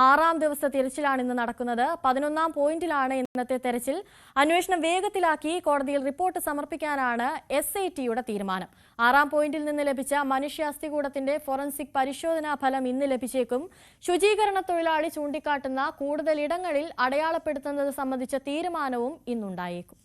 6-ാം ദിവസ തിരച്ചിലാണ് ഇന്ന് നടക്കുന്നത്. 11-ാം പോയിന്റിലാണ് ഇന്നത്തെ തെരച്ചിൽ. അന്വേഷണം വേഗത്തിലാക്കി കോടതിയിൽ റിപ്പോർട്ട് സമർപ്പിക്കാനാണ് SITയുടെ തീരുമാനം. 6-ാം പോയിന്റിൽ നിന്ന് ലഭിച്ച മനുഷ്യ അസ്ഥികൂടത്തിന്റെ ഫോറൻസിക് പരിശോധനാ ഫലം ഇന്ന് ലഭിച്ചേക്കും. ശുചീകരണ തൊഴിലാളി ചൂണ്ടിക്കാട്ടുന്ന കൂടുതൽ ഇടങ്ങളിൽ അടയാളപ്പെടുത്തുന്നത് സംബന്ധിച്ച തീരുമാനവും ഇന്നുണ്ടായേക്കും.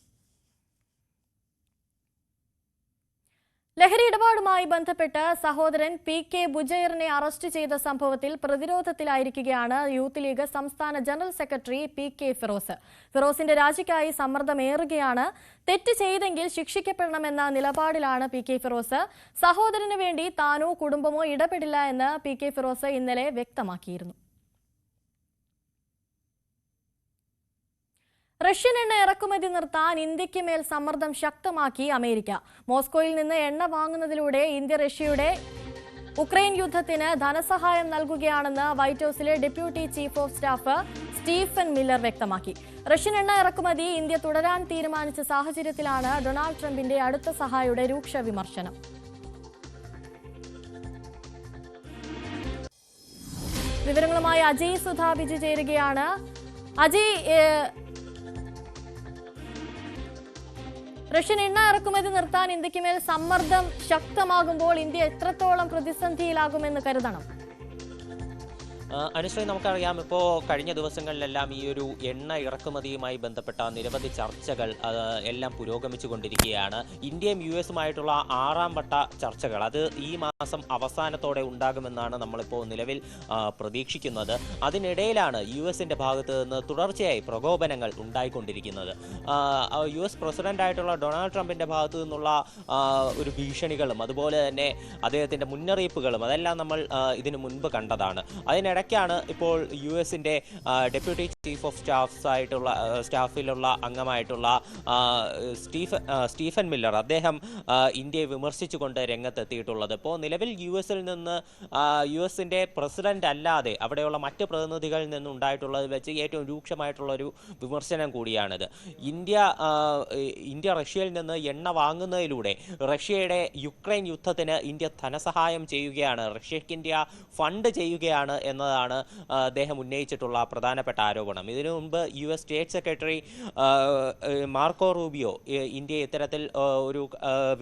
ലഹരി ഇടപാടുമായി ബന്ധപ്പെട്ട് സഹോദരൻ PK ബുജൈറിനെ അറസ്റ്റ് ചെയ്ത സംഭവത്തിൽ പ്രതിരോധത്തിലായിരിക്കുകയാണ് യൂത്ത് ലീഗ് സംസ്ഥാന ജനറൽ സെക്രട്ടറി PK ഫിറോസ്. ഫിറോസിന്റെ രാജിക്കായി സമ്മർദ്ദമേറുകയാണ്. തെറ്റ് ചെയ്തെങ്കിൽ ശിക്ഷിക്കപ്പെടണമെന്ന നിലപാടിലാണ് PK ഫിറോസ്. സഹോദരന് വേണ്ടി താനോ കുടുംബമോ ഇടപെടില്ല എന്ന് PK ഫിറോസ് ഇന്നലെ വ്യക്തമാക്കിയിരുന്നു. റഷ്യൻ എണ്ണ ഇറക്കുമതി നിർത്താൻ ഇന്ത്യക്ക് മേൽ സമ്മർദ്ദം ശക്തമാക്കി അമേരിക്ക. മോസ്കോയിൽ നിന്ന് എണ്ണ വാങ്ങുന്നതിലൂടെ ഇന്ത്യ റഷ്യയുടെ ഉക്രൈൻ യുദ്ധത്തിന് ധനസഹായം നൽകുകയാണെന്ന് വൈറ്റ് ഹൌസിലെ deputy chief of staff Stephen Miller വ്യക്തമാക്കി. റഷ്യൻ എണ്ണ ഇറക്കുമതി ഇന്ത്യ തുടരാൻ തീരുമാനിച്ച സാഹചര്യത്തിലാണ് ഡൊണാൾഡ് ട്രംപിന്റെ അടുത്ത സഹായിയുടെ രൂക്ഷ വിമർശനം. വിവരങ്ങളുമായി അജയ് സുധാബിജു ചേരുകയാണ്. അജയ്, റഷ്യൻ എണ്ണ ഇറക്കുമതി നിർത്താൻ ഇന്ത്യക്ക് മേൽ സമ്മർദ്ദം ശക്തമാകുമ്പോൾ ഇന്ത്യ എത്രത്തോളം പ്രതിസന്ധിയിലാകുമെന്ന് കരുതണം? അനുശ്രീ, നമുക്കറിയാം, ഇപ്പോൾ കഴിഞ്ഞ ദിവസങ്ങളിലെല്ലാം ഈ ഒരു എണ്ണ ഇറക്കുമതിയുമായി ബന്ധപ്പെട്ട നിരവധി ചർച്ചകൾ എല്ലാം പുരോഗമിച്ചു കൊണ്ടിരിക്കുകയാണ്. ഇന്ത്യയും US-ഉമായിട്ടുള്ള 6-ാം വട്ട ചർച്ചകൾ അത് ഈ മാസം അവസാനത്തോടെ ഉണ്ടാകുമെന്നാണ് നമ്മളിപ്പോൾ നിലവിൽ പ്രതീക്ഷിക്കുന്നത്. അതിനിടയിലാണ് US-ന്റെ ഭാഗത്ത് നിന്ന് തുടർച്ചയായി പ്രകോപനങ്ങൾ ഉണ്ടായിക്കൊണ്ടിരിക്കുന്നത്. US പ്രസിഡന്റായിട്ടുള്ള ഡൊണാൾഡ് ട്രംപിന്റെ ഭാഗത്തു നിന്നുള്ള ഒരു ഭീഷണികളും അതുപോലെ തന്നെ അദ്ദേഹത്തിന്റെ മുന്നറിയിപ്പുകളും അതെല്ലാം നമ്മൾ ഇതിനു മുൻപ് കണ്ടതാണ്. അതിനിടയ്ക്കാണ് ഇപ്പോൾ US-ന്റെ ഡെപ്യൂട്ടി ചീഫ് ഓഫ് സ്റ്റാഫിലുള്ള അംഗമായിട്ടുള്ള സ്റ്റീഫൻ മില്ലർ അദ്ദേഹം ഇന്ത്യയെ വിമർശിച്ചുകൊണ്ട് രംഗത്തെത്തിയിട്ടുള്ളത്. ഇപ്പോൾ നിലവിൽ US-ൽ നിന്ന് US-ന്റെ പ്രസിഡന്റ് അല്ലാതെ അവിടെയുള്ള മറ്റ് പ്രതിനിധികളിൽ നിന്നുണ്ടായിട്ടുള്ളത് വെച്ച് ഏറ്റവും രൂക്ഷമായിട്ടുള്ളൊരു വിമർശനം കൂടിയാണിത്. ഇന്ത്യ റഷ്യയിൽ നിന്ന് എണ്ണ വാങ്ങുന്നതിലൂടെ റഷ്യയുടെ യുക്രൈൻ യുദ്ധത്തിന് ഇന്ത്യ ധനസഹായം ചെയ്യുകയാണ്, റഷ്യക്ക് ഇന്ത്യ ഫണ്ട് ചെയ്യുകയാണ് എന്നതാണ് അദ്ദേഹം ഉന്നയിച്ചിട്ടുള്ള പ്രധാനപ്പെട്ട ആരോപണം. ഇതിനു മുൻപ് US state secretary Marco Rubio ഇന്ത്യയെ ഇത്തരത്തിൽ ഒരു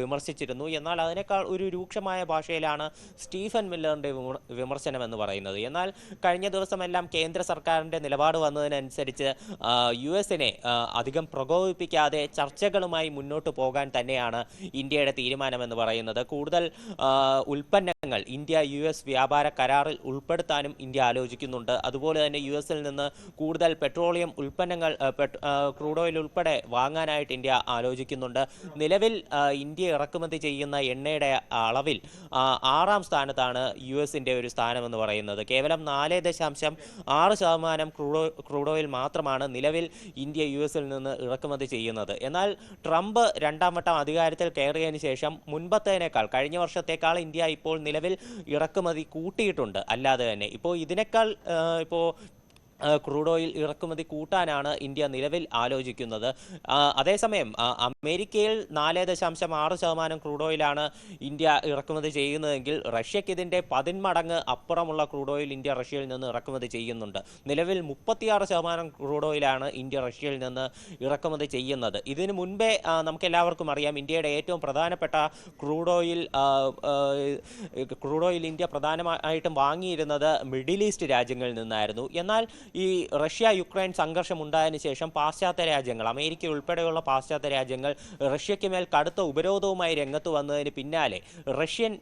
വിമർശിച്ചിരുന്നു. എന്നാൽ അതിനേക്കാൾ ഒരു രൂക്ഷമായ ഭാഷയിലാണ് സ്റ്റീഫൻ മില്ലറിന്റെ വിമർശനം എന്ന് പറയുന്നത്. എന്നാൽ കഴിഞ്ഞ ദിവസമെല്ലാം കേന്ദ്ര സർക്കാരിന്റെ നിലപാട് വന്നതിനനുസരിച്ച് US-നെ അധികം പ്രകോപിപ്പിക്കാതെ ചർച്ചകളുമായി മുന്നോട്ട് പോകാൻ തന്നെയാണ് ഇന്ത്യയുടെ തീരുമാനമെന്ന് പറയുന്നത്. കൂടുതൽ ഉൽപ്പന്നങ്ങൾ ഇന്ത്യ US വ്യാപാര കരാറിൽ ഉൾപ്പെടുത്താനും ഇന്ത്യ ആലോചിക്കുന്നുണ്ട്. അതുപോലെ തന്നെ US-ൽ നിന്ന് കൂടുതൽ പെട്രോളിയം ഉൽപ്പന്നങ്ങൾ ക്രൂഡ് ഓയിൽ ഉൾപ്പെടെ വാങ്ങാനായിട്ട് ഇന്ത്യ ആലോചിക്കുന്നുണ്ട്. നിലവിൽ ഇന്ത്യ ഇറക്കുമതി ചെയ്യുന്ന എണ്ണയുടെ അളവിൽ 6-ാം സ്ഥാനത്താണ് US-ന്റെ ഒരു സ്ഥാനമെന്ന് പറയുന്നത്. കേവലം 4.6% ക്രൂഡ് ഓയിൽ മാത്രമാണ് നിലവിൽ ഇന്ത്യ US-ൽ നിന്ന് ഇറക്കുമതി ചെയ്യുന്നത്. എന്നാൽ ട്രംപ് 2-ാം വട്ടം അധികാരത്തിൽ കയറിയതിനു ശേഷം മുൻപത്തേനേക്കാൾ കഴിഞ്ഞ വർഷത്തേക്കാൾ ഇന്ത്യ ഇപ്പോൾ നിലവിൽ ഇറക്കുമതി കൂട്ടിയിട്ടുണ്ട്. അല്ലാതെ തന്നെ ഇപ്പോൾ ഇതിനേക്കാൾ ക്രൂഡ് ഓയിൽ ഇറക്കുമതി കൂട്ടാനാണ് ഇന്ത്യ നിലവിൽ ആലോചിക്കുന്നത്. അതേസമയം അമേരിക്കയിൽ 4.6% ക്രൂഡ് ഓയിലാണ് ഇന്ത്യ ഇറക്കുമതി ചെയ്യുന്നതെങ്കിൽ റഷ്യക്ക് ഇതിൻ്റെ 10 മടങ്ങ് അപ്പുറമുള്ള ക്രൂഡ് ഓയിൽ ഇന്ത്യ റഷ്യയിൽ നിന്ന് ഇറക്കുമതി ചെയ്യുന്നുണ്ട്. നിലവിൽ 36% ക്രൂഡ് ഓയിലാണ് ഇന്ത്യ റഷ്യയിൽ നിന്ന് ഇറക്കുമതി ചെയ്യുന്നത്. ഇതിനു മുൻപേ നമുക്കെല്ലാവർക്കും അറിയാം, ഇന്ത്യയുടെ ഏറ്റവും പ്രധാനപ്പെട്ട ക്രൂഡ് ഓയിൽ ഇന്ത്യ പ്രധാനമായിട്ടും വാങ്ങിയിരുന്നത് മിഡിൽ ഈസ്റ്റ് രാജ്യങ്ങളിൽ നിന്നായിരുന്നു. എന്നാൽ ഈ റഷ്യ യുക്രൈൻ സംഘർഷം ഉണ്ടായതിനു ശേഷം പാശ്ചാത്യ രാജ്യങ്ങൾ, അമേരിക്ക ഉൾപ്പെടെയുള്ള പാശ്ചാത്യ രാജ്യങ്ങൾ റഷ്യയ്ക്ക് മേൽ കടുത്ത ഉപരോധവുമായി രംഗത്ത് വന്നതിന് പിന്നാലെ റഷ്യൻ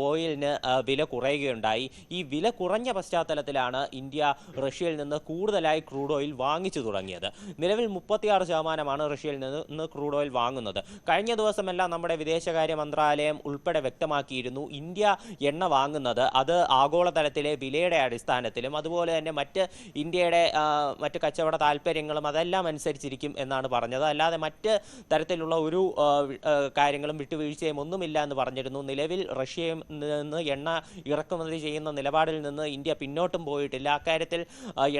ഓയിലിന് വില കുറയുകയുണ്ടായി. ഈ വില കുറഞ്ഞ പശ്ചാത്തലത്തിലാണ് ഇന്ത്യ റഷ്യയിൽ നിന്ന് കൂടുതലായി ക്രൂഡ് ഓയിൽ വാങ്ങിച്ചു തുടങ്ങിയത്. നിലവിൽ 36% റഷ്യയിൽ നിന്ന് ക്രൂഡ് ഓയിൽ വാങ്ങുന്നത്. കഴിഞ്ഞ ദിവസമെല്ലാം നമ്മുടെ വിദേശകാര്യ മന്ത്രാലയം ഉൾപ്പെടെ വ്യക്തമാക്കിയിരുന്നു, ഇന്ത്യ എണ്ണ വാങ്ങുന്നത് അത് ആഗോളതലത്തിലെ വിലയുടെ അടിസ്ഥാനത്തിലും അതുപോലെ തന്നെ ഇന്ത്യയുടെ മറ്റ് കച്ചവട താല്പര്യങ്ങളും അതെല്ലാം അനുസരിച്ചിരിക്കും എന്നാണ് പറഞ്ഞത്. അല്ലാതെ മറ്റ് തരത്തിലുള്ള ഒരു കാര്യങ്ങളും വിട്ടുവീഴ്ചയും ഒന്നുമില്ല എന്ന് പറഞ്ഞിരുന്നു. നിലവിൽ റഷ്യയിൽ നിന്ന് എണ്ണ ഇറക്കുമതി ചെയ്യുന്ന നിലപാടിൽ നിന്ന് ഇന്ത്യ പിന്നോട്ടും പോയിട്ടില്ല. അക്കാര്യത്തിൽ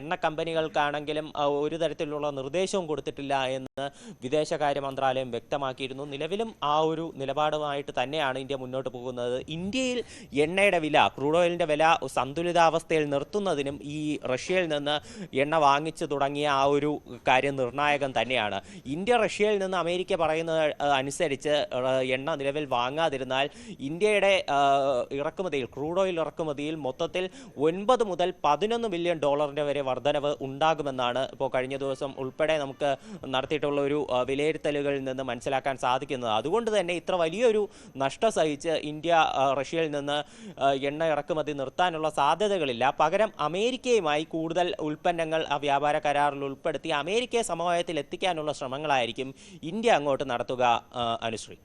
എണ്ണ കമ്പനികൾക്കാണെങ്കിലും ഒരു തരത്തിലുള്ള നിർദ്ദേശവും കൊടുത്തിട്ടില്ല എന്ന് വിദേശകാര്യ മന്ത്രാലയം വ്യക്തമാക്കിയിരുന്നു. നിലവിലും ആ ഒരു നിലപാടുമായിട്ട് തന്നെയാണ് ഇന്ത്യ മുന്നോട്ട് പോകുന്നത്. ഇന്ത്യയിൽ എണ്ണയുടെ വില, ക്രൂഡ് ഓയിലിൻ്റെ വില സന്തുലിതാവസ്ഥയിൽ നിർത്തുന്നതിനും ഈ റഷ്യയിൽ നിന്ന് എണ്ണ വാങ്ങിച്ചു തുടങ്ങിയ ആ ഒരു കാര്യം നിർണായകം തന്നെയാണ്. ഇന്ത്യ റഷ്യയിൽ നിന്ന് അമേരിക്ക പറയുന്നത് അനുസരിച്ച് എണ്ണ നിലവിൽ വാങ്ങാതിരുന്നാൽ ഇന്ത്യയുടെ ഇറക്കുമതിയിൽ, ക്രൂഡ് ഓയിൽ ഇറക്കുമതിയിൽ മൊത്തത്തിൽ 9 മുതൽ 11 ബില്യൺ ഡോളറിൻ്റെ വരെ വർധനവ് ഉണ്ടാകുമെന്നാണ് ഇപ്പോൾ കഴിഞ്ഞ ദിവസം ഉൾപ്പെടെ നമുക്ക് നടത്തിയിട്ടുള്ള ഒരു വിലയിരുത്തലുകളിൽ നിന്ന് മനസ്സിലാക്കാൻ സാധിക്കുന്നത്. അതുകൊണ്ട് തന്നെ ഇത്ര വലിയൊരു നഷ്ടം സഹിച്ച് ഇന്ത്യ റഷ്യയിൽ നിന്ന് എണ്ണ ഇറക്കുമതി നിർത്താനുള്ള സാധ്യതകളില്ല. പകരം അമേരിക്കയുമായി കൂടുതൽ ഉൽപ്പന്നങ്ങൾ ആ വ്യാപാര കരാറിൽ ഉൾപ്പെടുത്തി അമേരിക്കയെ സമവായത്തിൽ എത്തിക്കാനുള്ള ശ്രമങ്ങളായിരിക്കും ഇന്ത്യ അങ്ങോട്ട് നടത്തുക. അനുശ്രീ.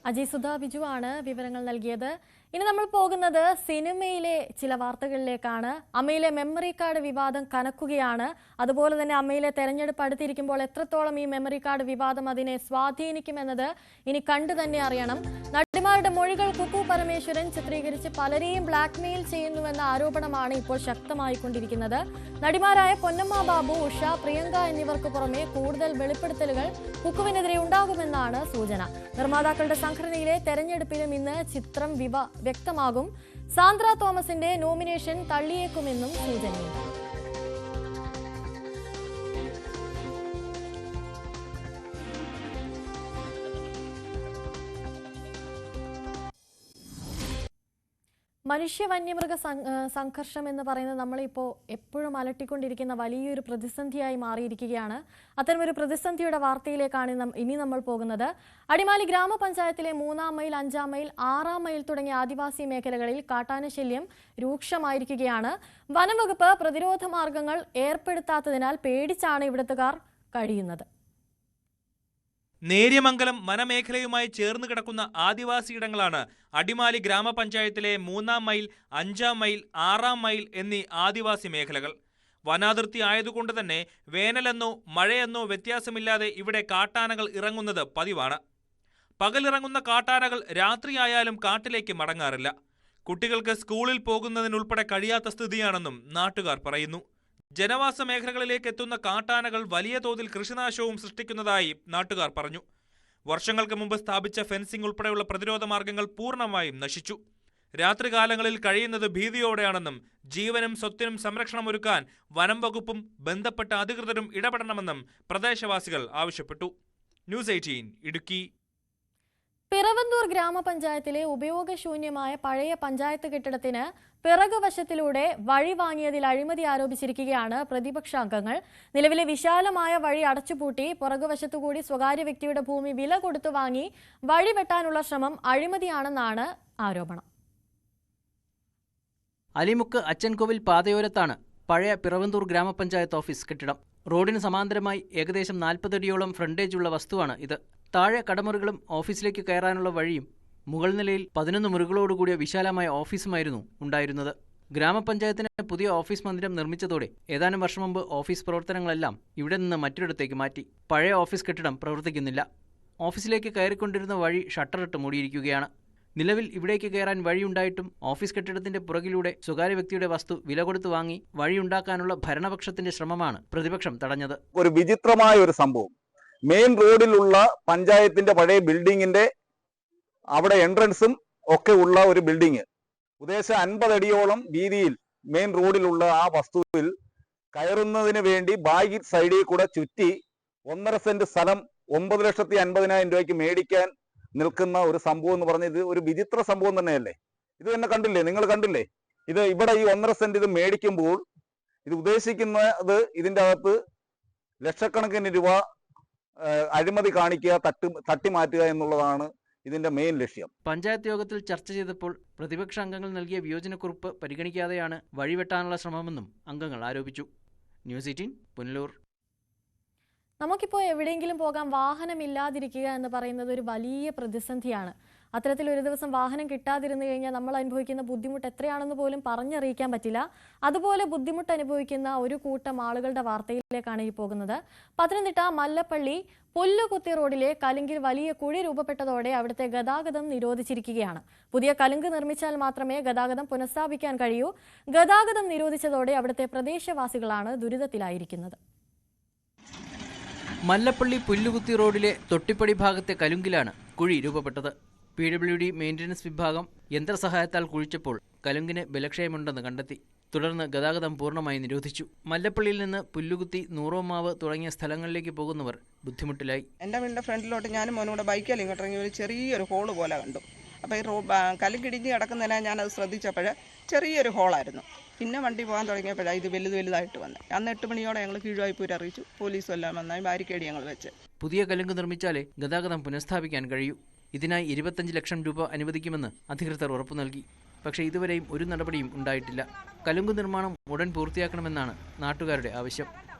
അജയ് സുധാ ബിജു ആണ് വിവരങ്ങൾ നൽകിയത്. ഇനി നമ്മൾ പോകുന്നത് സിനിമയിലെ ചില വാർത്തകളിലേക്കാണ്. അമ്മയിലെ മെമ്മറി കാർഡ് വിവാദം കനക്കുകയാണ്. അതുപോലെ തന്നെ അമ്മയിലെ തെരഞ്ഞെടുപ്പ് അടുത്തിരിക്കുമ്പോൾ എത്രത്തോളം ഈ മെമ്മറി കാർഡ് വിവാദം അതിനെ സ്വാധീനിക്കുമെന്നത് ഇനി കണ്ടു തന്നെ അറിയണം. നടിമാരുടെ മൊഴികൾ കുക്കു പരമേശ്വരൻ ചിത്രീകരിച്ച് പലരെയും ബ്ലാക്ക്മെയിൽ ചെയ്യുന്നുവെന്ന ആരോപണമാണ് ഇപ്പോൾ ശക്തമായിക്കൊണ്ടിരിക്കുന്നത്. നടിമാരായ പൊന്നമ്മ ബാബു, ഉഷ, പ്രിയങ്ക എന്നിവർക്ക് പുറമെ കൂടുതൽ വെളിപ്പെടുത്തലുകൾ കുക്കുവിനെതിരെ ഉണ്ടാകുമെന്നാണ് സൂചന. നിർമ്മാതാക്കളുടെ സംഘടനയിലെ തെരഞ്ഞെടുപ്പിലും ഇന്ന് ചിത്രം വ്യക്തമാകും. സാന്ദ്ര തോമസിന്റെ നോമിനേഷൻ തള്ളിയേക്കുമെന്നും സൂചനയുണ്ട്. മനുഷ്യ വന്യമൃഗ സംഘർഷം എന്ന് പറയുന്നത് നമ്മളിപ്പോൾ എപ്പോഴും അലട്ടിക്കൊണ്ടിരിക്കുന്ന വലിയൊരു പ്രതിസന്ധിയായി മാറിയിരിക്കുകയാണ്. അത്തരമൊരു പ്രതിസന്ധിയുടെ വാർത്തയിലേക്കാണ് ഇനി നമ്മൾ പോകുന്നത്. അടിമാലി ഗ്രാമപഞ്ചായത്തിലെ 3-ാം മൈൽ, 5-ാം മൈൽ, 6-ാം മൈൽ തുടങ്ങിയ ആദിവാസി മേഖലകളിൽ കാട്ടാനശല്യം രൂക്ഷമായിരിക്കുകയാണ്. വനംവകുപ്പ് പ്രതിരോധ മാർഗങ്ങൾ ഏർപ്പെടുത്താത്തതിനാൽ പേടിച്ചാണ് ഇവിടുത്തുകാർ കഴിയുന്നത്. നേര്യമംഗലം വനമേഖലയുമായി ചേർന്ന് കിടക്കുന്ന ആദിവാസിയിടങ്ങളാണ് അടിമാലി ഗ്രാമപഞ്ചായത്തിലെ 3-ാം മൈൽ, 5-ാം മൈൽ, 6-ാം മൈൽ എന്നീ ആദിവാസി മേഖലകൾ. വനാതിർത്തി ആയതുകൊണ്ട് തന്നെ വേനലെന്നോ മഴയെന്നോ വ്യത്യാസമില്ലാതെ ഇവിടെ കാട്ടാനകൾ ഇറങ്ങുന്നത് പതിവാണ്. പകലിറങ്ങുന്ന കാട്ടാനകൾ രാത്രിയായാലും കാട്ടിലേക്ക് മടങ്ങാറില്ല. കുട്ടികൾക്ക് സ്കൂളിൽ പോകുന്നതിനുൾപ്പെടെ കഴിയാത്ത സ്ഥിതിയാണെന്നും നാട്ടുകാർ പറയുന്നു. ജനവാസ മേഖലകളിലേക്ക് എത്തുന്ന കാട്ടാനകൾ വലിയ തോതിൽ കൃഷിനാശവും സൃഷ്ടിക്കുന്നതായി നാട്ടുകാർ പറഞ്ഞു. വർഷങ്ങൾക്ക് മുമ്പ് സ്ഥാപിച്ച ഫെൻസിംഗ് ഉൾപ്പെടെയുള്ള പ്രതിരോധ മാർഗങ്ങൾ പൂർണ്ണമായും നശിച്ചു. രാത്രികാലങ്ങളിൽ കഴിയുന്നത് ഭീതിയോടെയാണെന്നും ജീവനും സ്വത്തിനും സംരക്ഷണമൊരുക്കാൻ വനം വകുപ്പും ബന്ധപ്പെട്ട അധികൃതരും ഇടപെടണമെന്നും പ്രദേശവാസികൾ ആവശ്യപ്പെട്ടു. ന്യൂസ് 18 ഇടുക്കി. പിറവന്തൂർ ഗ്രാമപഞ്ചായത്തിലെ ഉപയോഗശൂന്യമായ പഴയ പഞ്ചായത്ത് കെട്ടിടത്തിന് പിറകുവശത്തിലൂടെ വഴി വാങ്ങിയതിൽ അഴിമതി ആരോപിച്ചിരിക്കുകയാണ് പ്രതിപക്ഷാംഗങ്ങൾ. നിലവിലെ വിശാലമായ വഴി അടച്ചുപൂട്ടി പുറകുവശത്തുകൂടി സ്വകാര്യ വ്യക്തിയുടെ ഭൂമി വില കൊടുത്തു വാങ്ങി വഴി വെട്ടാനുള്ള ശ്രമം അഴിമതിയാണെന്നാണ് ആരോപണം. അലിമുക്ക് അച്ചൻകോവിൽ പാതയോരത്താണ് പഴയ പിറവന്തൂർ ഗ്രാമപഞ്ചായത്ത് ഓഫീസ് കെട്ടിടം. റോഡിന് സമാന്തരമായി ഏകദേശം 40 അടിയോളം ഫ്രണ്ടേജുള്ള വസ്തുവാണ് ഇത്. താഴെ കടമുറികളും ഓഫീസിലേക്ക് കയറാനുള്ള വഴിയും മുകൾ നിലയിൽ 11 മുറികളോടുകൂടിയ വിശാലമായ ഓഫീസുമായിരുന്നു ഉണ്ടായിരുന്നത്. ഗ്രാമപഞ്ചായത്തിന് പുതിയ ഓഫീസ് മന്ദിരം നിർമ്മിച്ചതോടെ ഏതാനും വർഷം മുമ്പ് ഓഫീസ് പ്രവർത്തനങ്ങളെല്ലാം ഇവിടെ നിന്ന് മറ്റൊരിടത്തേക്ക് മാറ്റി. പഴയ ഓഫീസ് കെട്ടിടം പ്രവർത്തിക്കുന്നില്ല. ഓഫീസിലേക്ക് കയറിക്കൊണ്ടിരുന്ന വഴി ഷട്ടറിട്ട് മൂടിയിരിക്കുകയാണ്. നിലവിൽ ഇവിടേക്ക് കയറാൻ വഴിയുണ്ടായിട്ടും ഓഫീസ് കെട്ടിടത്തിന്റെ പുറകിലൂടെ സ്വകാര്യ വ്യക്തിയുടെ വസ്തു വില കൊടുത്തു വാങ്ങി വഴിയുണ്ടാക്കാനുള്ള ഭരണപക്ഷത്തിന്റെ ശ്രമമാണ് പ്രതിപക്ഷം തടഞ്ഞത്. ഒരു വിചിത്രമായ ഒരു സംഭവം, മെയിൻ റോഡിലുള്ള പഞ്ചായത്തിന്റെ പഴയ ബിൽഡിങ്ങിന്റെ അവിടെ എൻട്രൻസും ഒക്കെ ഉള്ള ഒരു ബിൽഡിങ് ഉദ്ദേശം 50 അടിയോളം വീതിയിൽ മെയിൻ റോഡിലുള്ള ആ വസ്തുവിൽ കയറുന്നതിന് വേണ്ടി ബാക്കി സൈഡിൽ കൂടെ ചുറ്റി 1.5 സെന്റ് സ്ഥലം 9,50,000 രൂപയ്ക്ക് മേടിക്കാൻ നിൽക്കുന്ന ഒരു സംഭവം എന്ന് പറഞ്ഞത് ഒരു വിചിത്ര സംഭവം തന്നെയല്ലേ. ഇത് തന്നെ കണ്ടില്ലേ, നിങ്ങൾ കണ്ടില്ലേ? ഇത് ഇവിടെ ഈ 1.5 സെന്റ് ഇത് മേടിക്കുമ്പോൾ ഇത് ഉദ്ദേശിക്കുന്നത് ഇതിൻ്റെ അകത്ത് ലക്ഷക്കണക്കിന് രൂപ അഴിമതി കാണിക്കുക, തട്ടിമാറ്റുക എന്നുള്ളതാണ് ഇതിന്റെ മെയിൻ ലക്ഷ്യം. പഞ്ചായത്ത് യോഗത്തിൽ ചർച്ച ചെയ്തപ്പോൾ പ്രതിപക്ഷ അംഗങ്ങൾ നൽകിയ വിയോജനക്കുറിപ്പ് പരിഗണിക്കാതെയാണ് വഴിവെട്ടാനുള്ള ശ്രമമെന്നും അംഗങ്ങൾ ആരോപിച്ചു. ന്യൂസ് 18 പുനലൂർ. നമുക്കിപ്പോൾ എവിടെയെങ്കിലും പോകാൻ വാഹനമില്ലാതിരിക്കുക എന്ന് പറയുന്നത് ഒരു വലിയ പ്രതിസന്ധിയാണ്. അത്തരത്തിൽ ഒരു ദിവസം വാഹനം കിട്ടാതിരുന്നു കഴിഞ്ഞാൽ നമ്മൾ അനുഭവിക്കുന്ന ബുദ്ധിമുട്ട് എത്രയാണെന്ന് പോലും പറഞ്ഞറിയിക്കാൻ പറ്റില്ല. അതുപോലെ ബുദ്ധിമുട്ട് അനുഭവിക്കുന്ന ഒരു കൂട്ടം ആളുകളുടെ വാർത്തയിലേക്കാണ് ഈ പോകുന്നത്. പത്തനംതിട്ട മല്ലപ്പള്ളി പുല്ലുകുത്തി റോഡിലെ കലുങ്കിൽ വലിയ കുഴി രൂപപ്പെട്ടതോടെ അവിടുത്തെ ഗതാഗതം നിരോധിച്ചിരിക്കുകയാണ്. പുതിയ കലുങ്ക് നിർമ്മിച്ചാൽ മാത്രമേ ഗതാഗതം പുനഃസ്ഥാപിക്കാൻ കഴിയൂ. ഗതാഗതം നിരോധിച്ചതോടെ അവിടുത്തെ പ്രദേശവാസികളാണ് ദുരിതത്തിലായിരിക്കുന്നത്. മല്ലപ്പള്ളി പുല്ലുകുത്തി റോഡിലെ തൊട്ടിപ്പടി ഭാഗത്തെ കലുങ്കിലാണ് കുഴി രൂപപ്പെട്ടത്. PWD മെയിൻ്റനൻസ് വിഭാഗം യന്ത്രസഹായത്താൽ കുഴിച്ചപ്പോൾ കലുങ്കിന് ബലക്ഷയമുണ്ടെന്ന് കണ്ടെത്തി. തുടർന്ന് ഗതാഗതം പൂർണ്ണമായി നിരോധിച്ചു. മല്ലപ്പള്ളിയിൽ നിന്ന് പുല്ലുകുത്തി, നൂറോമാവ് തുടങ്ങിയ സ്ഥലങ്ങളിലേക്ക് പോകുന്നവർ ബുദ്ധിമുട്ടിലായി. എൻ്റെ വീടിൻ്റെ ഫ്രണ്ടിലോട്ട് ഞാനും മോനൂടെ ബൈക്കിൽ ഇങ്ങോട്ട് ഇറങ്ങി ഒരു ചെറിയൊരു ഹോള് പോലെ കണ്ടു. അപ്പോൾ ഈ കലുങ്കിടിഞ്ഞ് കിടക്കുന്നതിനാ ഞാനത് ശ്രദ്ധിച്ചപ്പോൾ ചെറിയൊരു ഹോളായിരുന്നു. പിന്നെ വണ്ടി പോകാൻ തുടങ്ങിയപ്പോഴാണ് ഇത് വലുതായിട്ട് വന്നത്. അന്ന് 8 മണിയോടെ ഞങ്ങൾ കീഴ്വായ്പൂർ അറിയിച്ചു. പോലീസും എല്ലാം വന്നായി ബാരിക്കേഡ് ഞങ്ങൾ വെച്ച്. പുതിയ കലുങ്ക് നിർമ്മിച്ചാലേ ഗതാഗതം പുനഃസ്ഥാപിക്കാൻ കഴിയൂ. ഇതിനായി 25 ലക്ഷം രൂപ അനുവദിക്കുമെന്ന് അധികൃതർ ഉറപ്പു നൽകി. പക്ഷേ ഇതുവരെയും ഒരു നടപടിയും ഉണ്ടായിട്ടില്ല. കലുങ്ക് നിർമ്മാണം ഉടൻ പൂർത്തിയാക്കണമെന്നാണ് നാട്ടുകാരുടെ ആവശ്യം.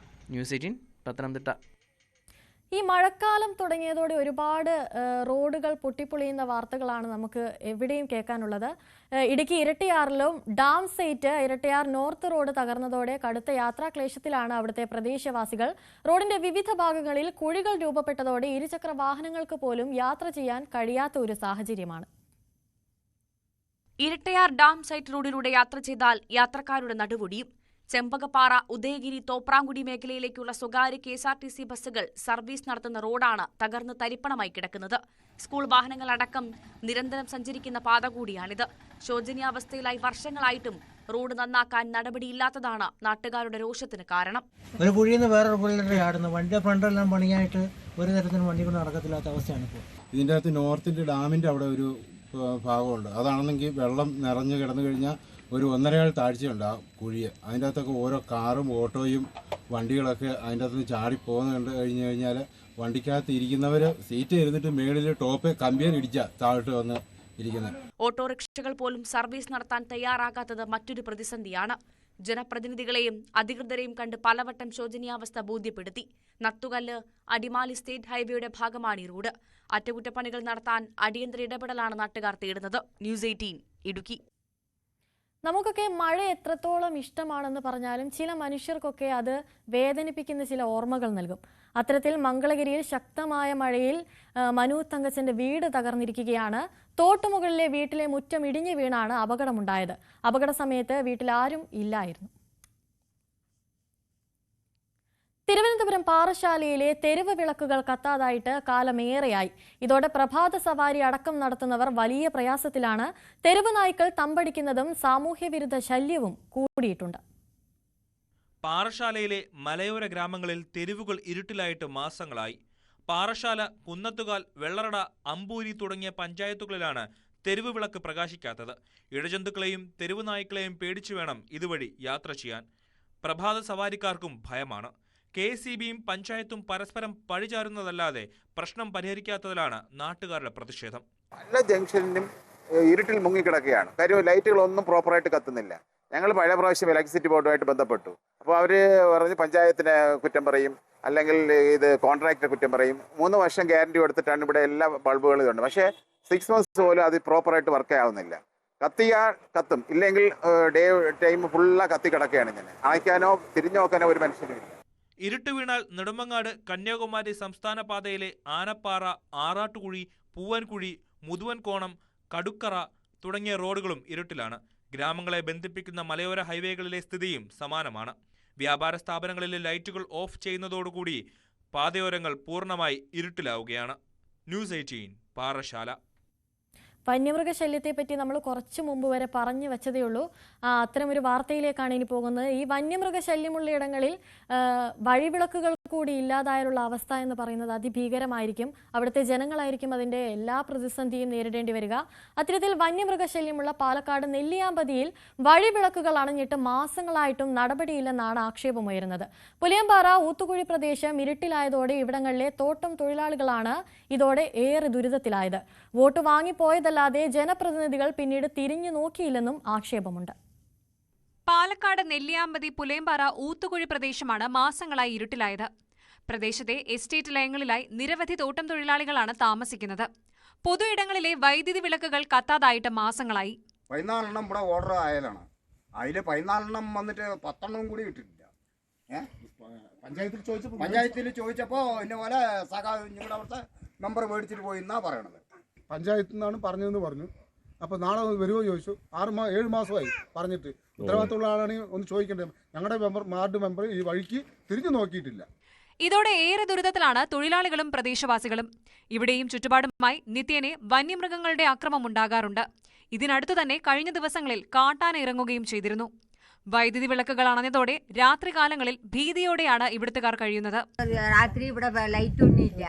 ന്യൂസ് 18 പത്തനംതിട്ട. ഈ മഴക്കാലം തുടങ്ങിയതോടെ ഒരുപാട് റോഡുകൾ പൊട്ടിപ്പൊളിയുന്ന വാർത്തകളാണ് നമുക്ക് എവിടെയും കേൾക്കാനുള്ളത്. ഇടുക്കി ഇരട്ടിയാറിലും dam site Irattayar north road തകർന്നതോടെ കടുത്ത യാത്രാക്ലേശത്തിലാണ് അവിടുത്തെ പ്രദേശവാസികൾ. റോഡിന്റെ വിവിധ ഭാഗങ്ങളിൽ കുഴികൾ രൂപപ്പെട്ടതോടെ ഇരുചക്ര വാഹനങ്ങൾക്ക് പോലും യാത്ര ചെയ്യാൻ കഴിയാത്ത ഒരു സാഹചര്യമാണ്. ഇരട്ടയാർ ഡാം സൈറ്റ് റോഡിലൂടെ യാത്ര ചെയ്താൽ യാത്രക്കാരുടെ നടുവൊടിയും. ചെമ്പകപ്പാറ, ഉദയഗിരി, തോപ്രാംകുടി മേഖലയിലേക്കുള്ള സ്വകാര്യ KSRTC ബസ്സുകൾ സർവീസ് നടത്തുന്ന റോഡാണ് തകർന്ന് തരിപ്പണമായി കിടക്കുന്നത്. സ്കൂൾ വാഹനങ്ങളടക്കം നിരന്തരം സഞ്ചരിക്കുന്ന പാത കൂടിയാണിത്. ശോചനീയാവസ്ഥയിലായി വർഷങ്ങളായിട്ടും റോഡ് നന്നാക്കാൻ നടപടിയില്ലാത്തതാണ് നാട്ടുകാരുടെ രോഷത്തിന് കാരണം. ഒരു കുഴിയിൽ നിന്ന് വേറൊരു കുഴിയിലോട്ട് ചാടുന്നു. വണ്ടിയുടെ ഫ്രണ്ടെല്ലാം പണിയായിട്ട് ഒരു തരത്തിലും വണ്ടി കൊണ്ട് നടക്കത്തില്ലാത്ത അവസ്ഥയാണ് ഇപ്പോൾ. ഇതിൻ്റെ അകത്ത് നോർത്തിൻ്റെ ഡാമിൻ്റെ അവിടെ ഒരു ഭാഗമുണ്ട്. അതാണെന്നെങ്കിൽ വെള്ളം നിറഞ്ഞു കിടന്നു കഴിഞ്ഞാൽ ഒരു 1.5 താഴ്ചയുണ്ട് ആ കുഴിയെ. അതിൻ്റെ അകത്തൊക്കെ ഓരോ കാറും ഓട്ടോയും വണ്ടികളൊക്കെ അതിൻ്റെ അകത്ത് ചാടിപ്പോകുന്ന കണ്ട് കഴിഞ്ഞ് കഴിഞ്ഞാൽ വണ്ടിക്കകത്ത് ഇരിക്കുന്നവർ സീറ്റ് ഇരുന്നിട്ട് മേളിൽ ടോപ്പ് കമ്പിയിൽ ഇടിച്ചാൽ താഴോട്ട് വന്ന് ഇരിക്കുന്നത്. ഓട്ടോറിക്ഷകൾ പോലും സർവീസ് നടത്താൻ തയ്യാറാകാത്തത് മറ്റൊരു പ്രതിസന്ധിയാണ്. ജനപ്രതിനിധികളെയും അധികൃതരെയും കണ്ട് പലവട്ടം ശോചനീയാവസ്ഥ ബോധ്യപ്പെടുത്തി. നത്തുകല്ല് അടിമാലി സ്റ്റേറ്റ് ഹൈവേയുടെ ഭാഗമാണ് ഈ റോഡ്. അറ്റകുറ്റപ്പണികൾ നടത്താൻ അടിയന്തര ഇടപെടലാണ് നാട്ടുകാർ തേടുന്നത്. ന്യൂസ് 18 ഇടുക്കി. നമുക്കൊക്കെ മഴ എത്രത്തോളം ഇഷ്ടമാണെന്ന് പറഞ്ഞാലും ചില മനുഷ്യർക്കൊക്കെ അത് വേദനിപ്പിക്കുന്ന ചില ഓർമ്മകൾ നൽകും. അത്തരത്തിൽ മംഗളഗിരിയിൽ ശക്തമായ മഴയിൽ മനു തങ്കച്ചന്റെ വീട് തകർന്നിരിക്കുകയാണ്. തോട്ടുമുകളിലെ വീട്ടിലെ മുറ്റം ഇടിഞ്ഞു വീണാണ് അപകടമുണ്ടായത്. അപകട സമയത്ത് വീട്ടിൽ ആരും ഇല്ലായിരുന്നു. തിരുവനന്തപുരം പാറശാലയിലെ തെരുവ് വിളക്കുകൾ കത്താതായിട്ട് കാലമേറെയായി. ഇതോടെ പ്രഭാത സവാരി അടക്കം നടത്തുന്നവർ വലിയ പ്രയാസത്തിലാണ്. തെരുവ് നായ്ക്കൾ തമ്പടിക്കുന്നതും സാമൂഹ്യവിരുദ്ധ ശല്യവും കൂടിയിട്ടുണ്ട്. പാറശാലയിലെ മലയോര ഗ്രാമങ്ങളിൽ തെരുവുകൾ ഇരുട്ടിലായിട്ട് മാസങ്ങളായി. പാറശാല, കുന്നത്തുകാൽ, വെള്ളറട, അമ്പൂരി തുടങ്ങിയ പഞ്ചായത്തുകളിലാണ് തെരുവ് വിളക്ക് പ്രകാശിക്കാത്തത്. ഇഴജന്തുക്കളെയും തെരുവ് നായ്ക്കളെയും പേടിച്ചു വേണം ഇതുവഴി യാത്ര ചെയ്യാൻ. പ്രഭാത സവാരിക്കാർക്കും ഭയമാണ്. KSEBയും പഞ്ചായത്തും പരസ്പരം പഴിചാരുന്നതല്ലാതെ പ്രശ്നം പരിഹരിക്കാത്തതിലാണ് നാട്ടുകാരുടെ പ്രതിഷേധം. എല്ലാ ജംഗ്ഷനിലും ഇരുട്ടിൽ മുങ്ങിക്കിടക്കുകയാണ്. കാര്യം ലൈറ്റുകളൊന്നും പ്രോപ്പറായിട്ട് കത്തുന്നില്ല. ഞങ്ങൾ പഴയ പ്രാവശ്യം ഇലക്ട്രിസിറ്റി ബോർഡുമായിട്ട് ബന്ധപ്പെട്ടു. അപ്പോൾ അവർ പറഞ്ഞ് പഞ്ചായത്തിനെ കുറ്റം പറയും, അല്ലെങ്കിൽ ഇത് കോൺട്രാക്ടറെ കുറ്റം പറയും. 3 വർഷം ഗ്യാരണ്ടി കൊടുത്തിട്ടാണ് ഇവിടെ എല്ലാ ബൾബുകളും ഉണ്ട്. പക്ഷേ 6 months പോലും അത് പ്രോപ്പറായിട്ട് വർക്ക് ആവുന്നില്ല. കത്തിയാൽ കത്തും, ഇല്ലെങ്കിൽ ഡേ ടൈം ഫുള്ളാ കത്തി കിടക്കുകയാണ്. ഇങ്ങനെ അണയ്ക്കാനോ തിരിഞ്ഞു നോക്കാനോ ഒരു മനുഷ്യനില്ല. ഇരുട്ട് വീണാൽ നെടുമങ്ങാട് കന്യാകുമാരി സംസ്ഥാന പാതയിലെ ആനപ്പാറ, ആറാട്ടുകുഴി, പൂവൻകുഴി, മുതുവൻകോണം, കടുക്കറ തുടങ്ങിയ റോഡുകളും ഇരുട്ടിലാണ്. ഗ്രാമങ്ങളെ ബന്ധിപ്പിക്കുന്ന മലയോര ഹൈവേകളിലെ സ്ഥിതിയും സമാനമാണ്. വ്യാപാര സ്ഥാപനങ്ങളിലെ ലൈറ്റുകൾ ഓഫ് ചെയ്യുന്നതോടുകൂടി പാതയോരങ്ങൾ പൂർണ്ണമായി ഇരുട്ടിലാവുകയാണ്. ന്യൂസ് 18 പാറശാല. വന്യമൃഗശല്യത്തെപ്പറ്റി നമ്മൾ കുറച്ച് മുമ്പ് വരെ പറഞ്ഞു വെച്ചതേ ഉള്ളൂ. അത്തരമൊരു വാർത്തയിലേക്കാണ് ഇനി പോകുന്നത്. ഈ വന്യമൃഗശല്യമുള്ള ഇടങ്ങളിൽ വഴിവിളക്കുകൾ കൂടി ഇല്ലാതായുള്ള അവസ്ഥ എന്ന് പറയുന്നത് അതിഭീകരമായിരിക്കും. അവിടുത്തെ ജനങ്ങളായിരിക്കും അതിന്റെ എല്ലാ പ്രതിസന്ധിയും നേരിടേണ്ടി വരിക. അത്തരത്തിൽ വന്യമൃഗശല്യമുള്ള പാലക്കാട് നെല്ലിയാമ്പതിയിൽ വഴിവിളക്കുകൾ അണഞ്ഞിട്ട് മാസങ്ങളായിട്ടും നടപടിയില്ലെന്നാണ് ആക്ഷേപമുയരുന്നത്. പുലിയമ്പാറ ഊത്തുകുഴി പ്രദേശം ഇരുട്ടിലായതോടെ ഇവിടങ്ങളിലെ തോട്ടം തൊഴിലാളികളാണ് ഇതോടെ ഏറെ ദുരിതത്തിലായത്. വോട്ട് വാങ്ങിപ്പോയതല്ലാതെ ജനപ്രതിനിധികൾ പിന്നീട് തിരിഞ്ഞു നോക്കിയില്ലെന്നും ആക്ഷേപമുണ്ട്. പാലക്കാട് നെല്ലിയാമ്പതി പുലേമ്പാറ ഊത്തുകുഴി പ്രദേശമാണ് മാസങ്ങളായി ഇരുട്ടിലായത്. പ്രദേശത്തെ എസ്റ്റേറ്റ് ലയങ്ങളിലായി നിരവധി തോട്ടം തൊഴിലാളികളാണ് താമസിക്കുന്നത്. പൊതു ഇടങ്ങളിലെ വൈദ്യുതി വിളക്കുകൾ കത്താതായിട്ട് മാസങ്ങളായി. 14 ഇവിടെ ഓർഡർ ആയതാണ്. അതിൽ 14 വന്നിട്ട് 10 കൂടി കിട്ടിയിട്ടില്ല. പഞ്ചായത്തിൽ ചോദിച്ചപ്പോൾ ഇന്ന പോലെ നിങ്ങളുടെ അവിടുത്തെ മെമ്പർ മേടിച്ചിട്ട് പോയി എന്നാ പറയണത്. പഞ്ചായത്തിൽ നിന്നാണ് പറഞ്ഞതെന്ന് പറഞ്ഞു. അപ്പോൾ നാളെ വരുമോ ചോദിച്ചു. 7 മാസമായി പറഞ്ഞിട്ട്. ഉത്തരവാദിത്തമുള്ള ആളാണെങ്കിൽ ഒന്ന് ചോദിക്കേണ്ടത്. ഞങ്ങളുടെ വാർഡ് മെമ്പർ ഈ വഴിക്ക് തിരിഞ്ഞു നോക്കിയിട്ടില്ല. ഇതോടെ ഏറെ ദുരിതത്തിലാണ് തൊഴിലാളികളും പ്രദേശവാസികളും. ഇവിടെയും ചുറ്റുപാടുമായി നിത്യേനെ വന്യമൃഗങ്ങളുടെ ആക്രമം ഉണ്ടാകാറുണ്ട്. ഇതിനടുത്തു തന്നെ കഴിഞ്ഞ ദിവസങ്ങളിൽ കാട്ടാന ഇറങ്ങുകയും ചെയ്തിരുന്നു. വൈദ്യുതി വിളക്കുകൾ അണഞ്ഞതോടെ രാത്രികാലങ്ങളിൽ ഭീതിയോടെയാണ് ഇവിടുത്തുകാർ കഴിയുന്നത്. രാത്രി ഇവിടെ ലൈറ്റ് ഒന്നും ഇല്ല.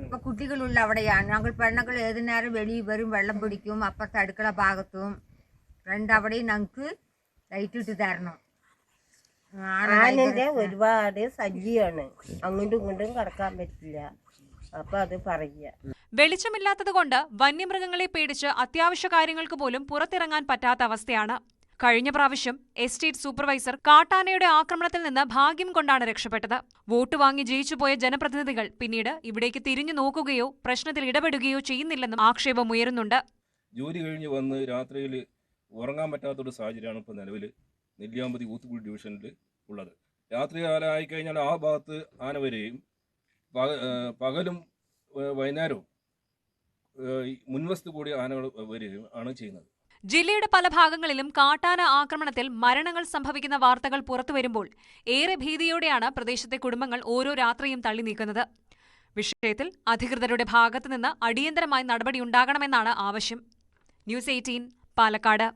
ഇപ്പൊ കുട്ടികളുള്ള അവിടെയാണ്. ഞങ്ങൾ പെണ്ണുങ്ങൾ ഏതു നേരം വെളിയിൽ വരും, വെള്ളം പിടിക്കും. അപ്പുറത്തെ അടുക്കള ഭാഗത്തും ഫ്രണ്ട് അവിടെയും ഞങ്ങൾക്ക് ലൈറ്റ് ഇട്ട് തരണം. ആനന്റെ ഒരുപാട് സജ്ജിയാണ്, അങ്ങോട്ടും ഇങ്ങോട്ടും കടക്കാൻ പറ്റില്ല. അപ്പൊ അത് പറയുക. വെളിച്ചമില്ലാത്തതുകൊണ്ട് വന്യമൃഗങ്ങളെ പേടിച്ച് അത്യാവശ്യ കാര്യങ്ങൾക്ക് പോലും പുറത്തിറങ്ങാൻ പറ്റാത്ത അവസ്ഥയാണ്. കഴിഞ്ഞ പ്രാവശ്യം എസ്റ്റേറ്റ് സൂപ്പർവൈസർ കാട്ടാനയുടെ ആക്രമണത്തിൽ നിന്ന് ഭാഗ്യം കൊണ്ടാണ് രക്ഷപ്പെട്ടത്. വോട്ട് വാങ്ങി ജയിച്ചുപോയ ജനപ്രതിനിധികൾ പിന്നീട് ഇവിടേക്ക് തിരിഞ്ഞു നോക്കുകയോ പ്രശ്നത്തിൽ ഇടപെടുകയോ ചെയ്യുന്നില്ലെന്നും ആക്ഷേപമുയരുന്നുണ്ട്. ജോലി കഴിഞ്ഞ് വന്ന് രാത്രിയിൽ ഉറങ്ങാൻ പറ്റാത്തൊരു സാഹചര്യമാണ് ഇപ്പോൾ നിലവിൽ നെല്ലിയാമ്പതി ഊത്തുകുഴി ഡിവിഷനിൽ ഉള്ളത്. രാത്രികാലം ആയിക്കഴിഞ്ഞാൽ ആ ഭാഗത്ത് ആന വരികയും പകലും വൈകുന്നേരവും മുൻവശത്ത് കൂടി ആനകൾ വരികയും ആണ് ചെയ്യുന്നത്. ജില്ലയുടെ പല ഭാഗങ്ങളിലും കാട്ടാന ആക്രമണത്തിൽ മരണങ്ങൾ സംഭവിക്കുന്ന വാർത്തകൾ പുറത്തുവരുമ്പോൾ ഏറെ ഭീതിയോടെയാണ് പ്രദേശത്തെ കുടുംബങ്ങൾ ഓരോ രാത്രിയും തള്ളി നീക്കുന്നത്. വിഷയത്തിൽ അധികൃതരുടെ ഭാഗത്തുനിന്ന് അടിയന്തരമായി നടപടിയുണ്ടാകണമെന്നാണ് ആവശ്യം. ന്യൂസ് 18 പാലക്കാട്.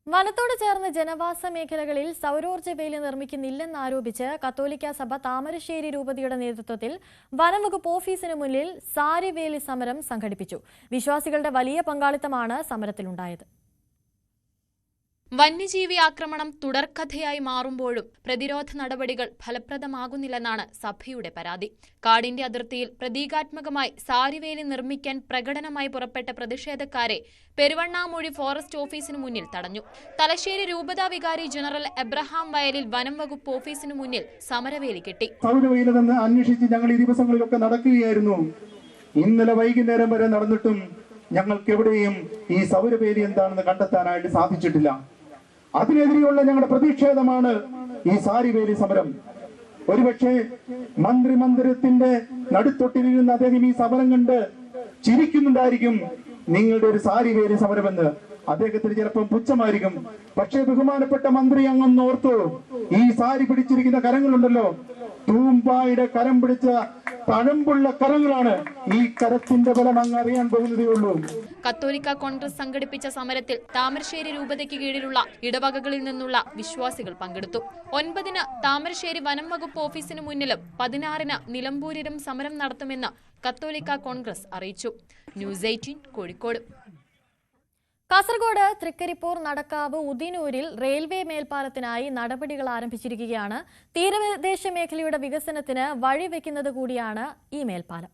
വനത്തോട് ചേർന്ന് ജനവാസ മേഖലകളിൽ സൗരോർജ്ജ വേലി നിർമ്മിക്കുന്നില്ലെന്നാരോപിച്ച് കത്തോലിക്ക സഭ താമരശ്ശേരി രൂപതയുടെ നേതൃത്വത്തിൽ വനംവകുപ്പ് ഓഫീസിന് മുന്നിൽ സാരി വേലി സമരം സംഘടിപ്പിച്ചു. വിശ്വാസികളുടെ വലിയ പങ്കാളിത്തമാണ് സമരത്തിലുണ്ടായത്. വന്യജീവി ആക്രമണം തുടർക്കഥയായി മാറുമ്പോഴും പ്രതിരോധ നടപടികൾ ഫലപ്രദമാകുന്നില്ലെന്നാണ് സഭയുടെ പരാതി. കാടിന്റെ അതിർത്തിയിൽ പ്രതീകാത്മകമായി സാരിവേലി നിർമ്മിക്കാൻ പ്രകടനമായി പുറപ്പെട്ട പ്രതിഷേധക്കാരെ പെരുവണ്ണാമൂഴി ഫോറസ്റ്റ് ഓഫീസിന് മുന്നിൽ തടഞ്ഞു. തലശ്ശേരി രൂപതാ വികാരി ജനറൽ എബ്രഹാം വയലിൽ വനം വകുപ്പ് ഓഫീസിന് മുന്നിൽ സമരവേലി കെട്ടി. സൗരവേലിതെന്ന് അന്വേഷിച്ച് ഞങ്ങൾ ഈ ദിവസങ്ങളിലൊക്കെ നടക്കുകയായിരുന്നു. ഇന്നലെ വൈകുന്നേരം വരെ നടന്നിട്ടും ഞങ്ങൾക്ക് എവിടെയും ഈ സൗരവേലി എന്താണെന്ന് കണ്ടെത്താനായിട്ട് സാധിച്ചിട്ടില്ല. അതിനെതിരെയുള്ള ഞങ്ങളുടെ പ്രതിഷേധമാണ് ഈ സാരിവേലി സമരം. ഒരുപക്ഷെ മന്ത്രിമന്ദിരത്തിന്റെ നടുത്തൊട്ടിലിരുന്ന് അദ്ദേഹം ഈ സമരം കണ്ട് ചിരിക്കുന്നുണ്ടായിരിക്കും. നിങ്ങളുടെ ഒരു സാരിവേലി സമരമെന്ന് അദ്ദേഹത്തിന് ചിലപ്പം പുച്ഛമായിരിക്കും. പക്ഷേ ബഹുമാനപ്പെട്ട മന്ത്രി അങ്ങൊന്ന് ഓർത്തു, ഈ സാരി പിടിച്ചിരിക്കുന്ന കരങ്ങളുണ്ടല്ലോ, തൂമ്പായുടെ കരം പിടിച്ച തഴമ്പുള്ള കരങ്ങളാണ്. ഈ കരത്തിന്റെ ബലം അങ്ങ് അറിയാൻ പോകുന്നതേ ഉള്ളൂ. കത്തോലിക്ക കോൺഗ്രസ് സംഘടിപ്പിച്ച സമരത്തിൽ താമരശ്ശേരി രൂപതയ്ക്ക് കീഴിലുള്ള ഇടവകകളിൽ നിന്നുള്ള വിശ്വാസികൾ പങ്കെടുത്തു. 9-ന് താമരശ്ശേരി വനം വകുപ്പ് ഓഫീസിന് മുന്നിലും 16-ന് നിലമ്പൂരിലും സമരം നടത്തുമെന്ന് കത്തോലിക്ക കോൺഗ്രസ് അറിയിച്ചു. ന്യൂസ് 18 കോഴിക്കോട്. കാസർഗോഡ് തൃക്കരിപ്പൂർ നടക്കാവ് ഉദിനൂരിൽ റെയിൽവേ മേൽപ്പാലത്തിനായി നടപടികൾ ആരംഭിച്ചിരിക്കുകയാണ്. തീരദേശ മേഖലയുടെ വികസനത്തിന് വഴിവെക്കുന്നത് കൂടിയാണ് ഈ മേൽപ്പാലം.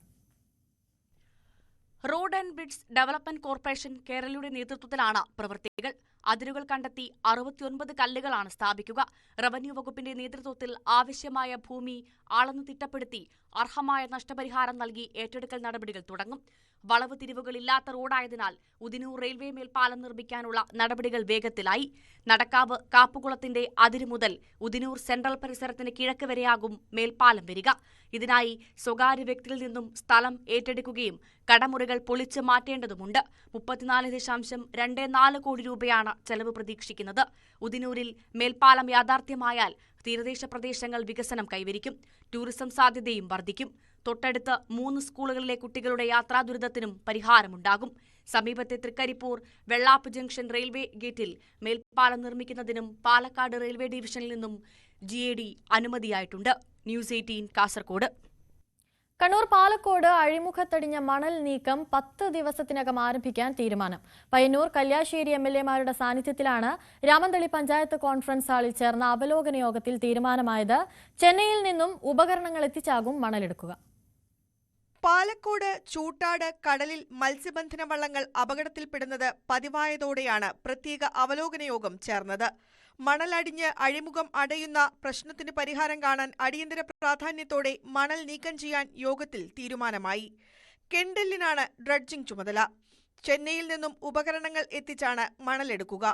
Road and bridge development corporation കേരളയുടെ നേതൃത്വത്തിലാണ് പ്രവൃത്തികൾ. അതിരുകൾ കണ്ടെത്തി 69 കല്ലുകളാണ് സ്ഥാപിക്കുക. റവന്യൂ വകുപ്പിന്റെ നേതൃത്വത്തിൽ ആവശ്യമായ ഭൂമി അളന്നു തിട്ടപ്പെടുത്തി അർഹമായ നഷ്ടപരിഹാരം നൽകി ഏറ്റെടുക്കൽ നടപടികൾ തുടങ്ങും. വളവ് തിരിവുകളില്ലാത്ത റോഡായതിനാൽ ഉദിനൂർ റെയിൽവേ മേൽപ്പാലം നിർമ്മിക്കാനുള്ള നടപടികൾ വേഗത്തിലായി. നടക്കാവ് കാപ്പുകുളത്തിന്റെ അതിരു മുതൽ ഉദിനൂർ സെൻട്രൽ പരിസരത്തിന് കിഴക്ക് വരെയാകും മേൽപ്പാലം വരിക. ഇതിനായി സ്വകാര്യ വ്യക്തിയിൽ നിന്നും സ്ഥലം ഏറ്റെടുക്കുകയും കടമുറികൾ പൊളിച്ചു മാറ്റേണ്ടതുണ്ട്. 34.24 കോടി രൂപയാണ് ചെലവ് പ്രതീക്ഷിക്കുന്നത്. ഉദിനൂരിൽ മേൽപ്പാലം യാഥാർത്ഥ്യമായാൽ തീരദേശ പ്രദേശങ്ങൾ വികസനം കൈവരിക്കും. ടൂറിസം സാധ്യതയും വർദ്ധിക്കും. തൊട്ടടുത്ത് 3 സ്കൂളുകളിലെ കുട്ടികളുടെ യാത്രാ ദുരിതത്തിനും പരിഹാരമുണ്ടാകും. സമീപത്തെ തൃക്കരിപ്പൂർ വെള്ളാപ്പ് ജംഗ്ഷൻ റെയിൽവേ ഗേറ്റിൽ മേൽപ്പാലം നിർമ്മിക്കുന്നതിനും പാലക്കാട് റെയിൽവേ ഡിവിഷനിൽ നിന്നും GAD അനുമതിയായിട്ടുണ്ട്. ന്യൂസ് 18 കാസർഗോഡ്. കണ്ണൂർ പാലക്കോട് അഴിമുഖത്തടിഞ്ഞ മണൽ നീക്കം 10 ദിവസത്തിനകം ആരംഭിക്കാൻ തീരുമാനം. പയ്യന്നൂർ, കല്യാശ്ശേരി MLA-മാരുടെ സാന്നിധ്യത്തിലാണ് രാമന്തളി പഞ്ചായത്ത് കോൺഫറൻസ് ഹാളിൽ ചേർന്ന അവലോകന യോഗത്തിൽ തീരുമാനമായത്. ചെന്നൈയിൽ നിന്നും ഉപകരണങ്ങൾ എത്തിച്ചാകും മണലെടുക്കുക. പാലക്കോട് ചൂട്ടാട് കടലിൽ മത്സ്യബന്ധന വള്ളങ്ങൾ അപകടത്തിൽപ്പെടുന്നത് പതിവായതോടെയാണ് പ്രത്യേക അവലോകന യോഗം ചേർന്നത്. മണലടിഞ്ഞ് അഴിമുഖം അടയുന്ന പ്രശ്നത്തിന് പരിഹാരം കാണാൻ അടിയന്തര പ്രാധാന്യത്തോടെ മണൽ നീക്കം ചെയ്യാൻ യോഗത്തിൽ തീരുമാനമായി. കെൻഡലിനാണ് ഡ്രഡ്ജിംഗ് ചുമതല. ചെന്നൈയിൽ നിന്നും ഉപകരണങ്ങൾ എത്തിച്ചാണ് മണലെടുക്കുക.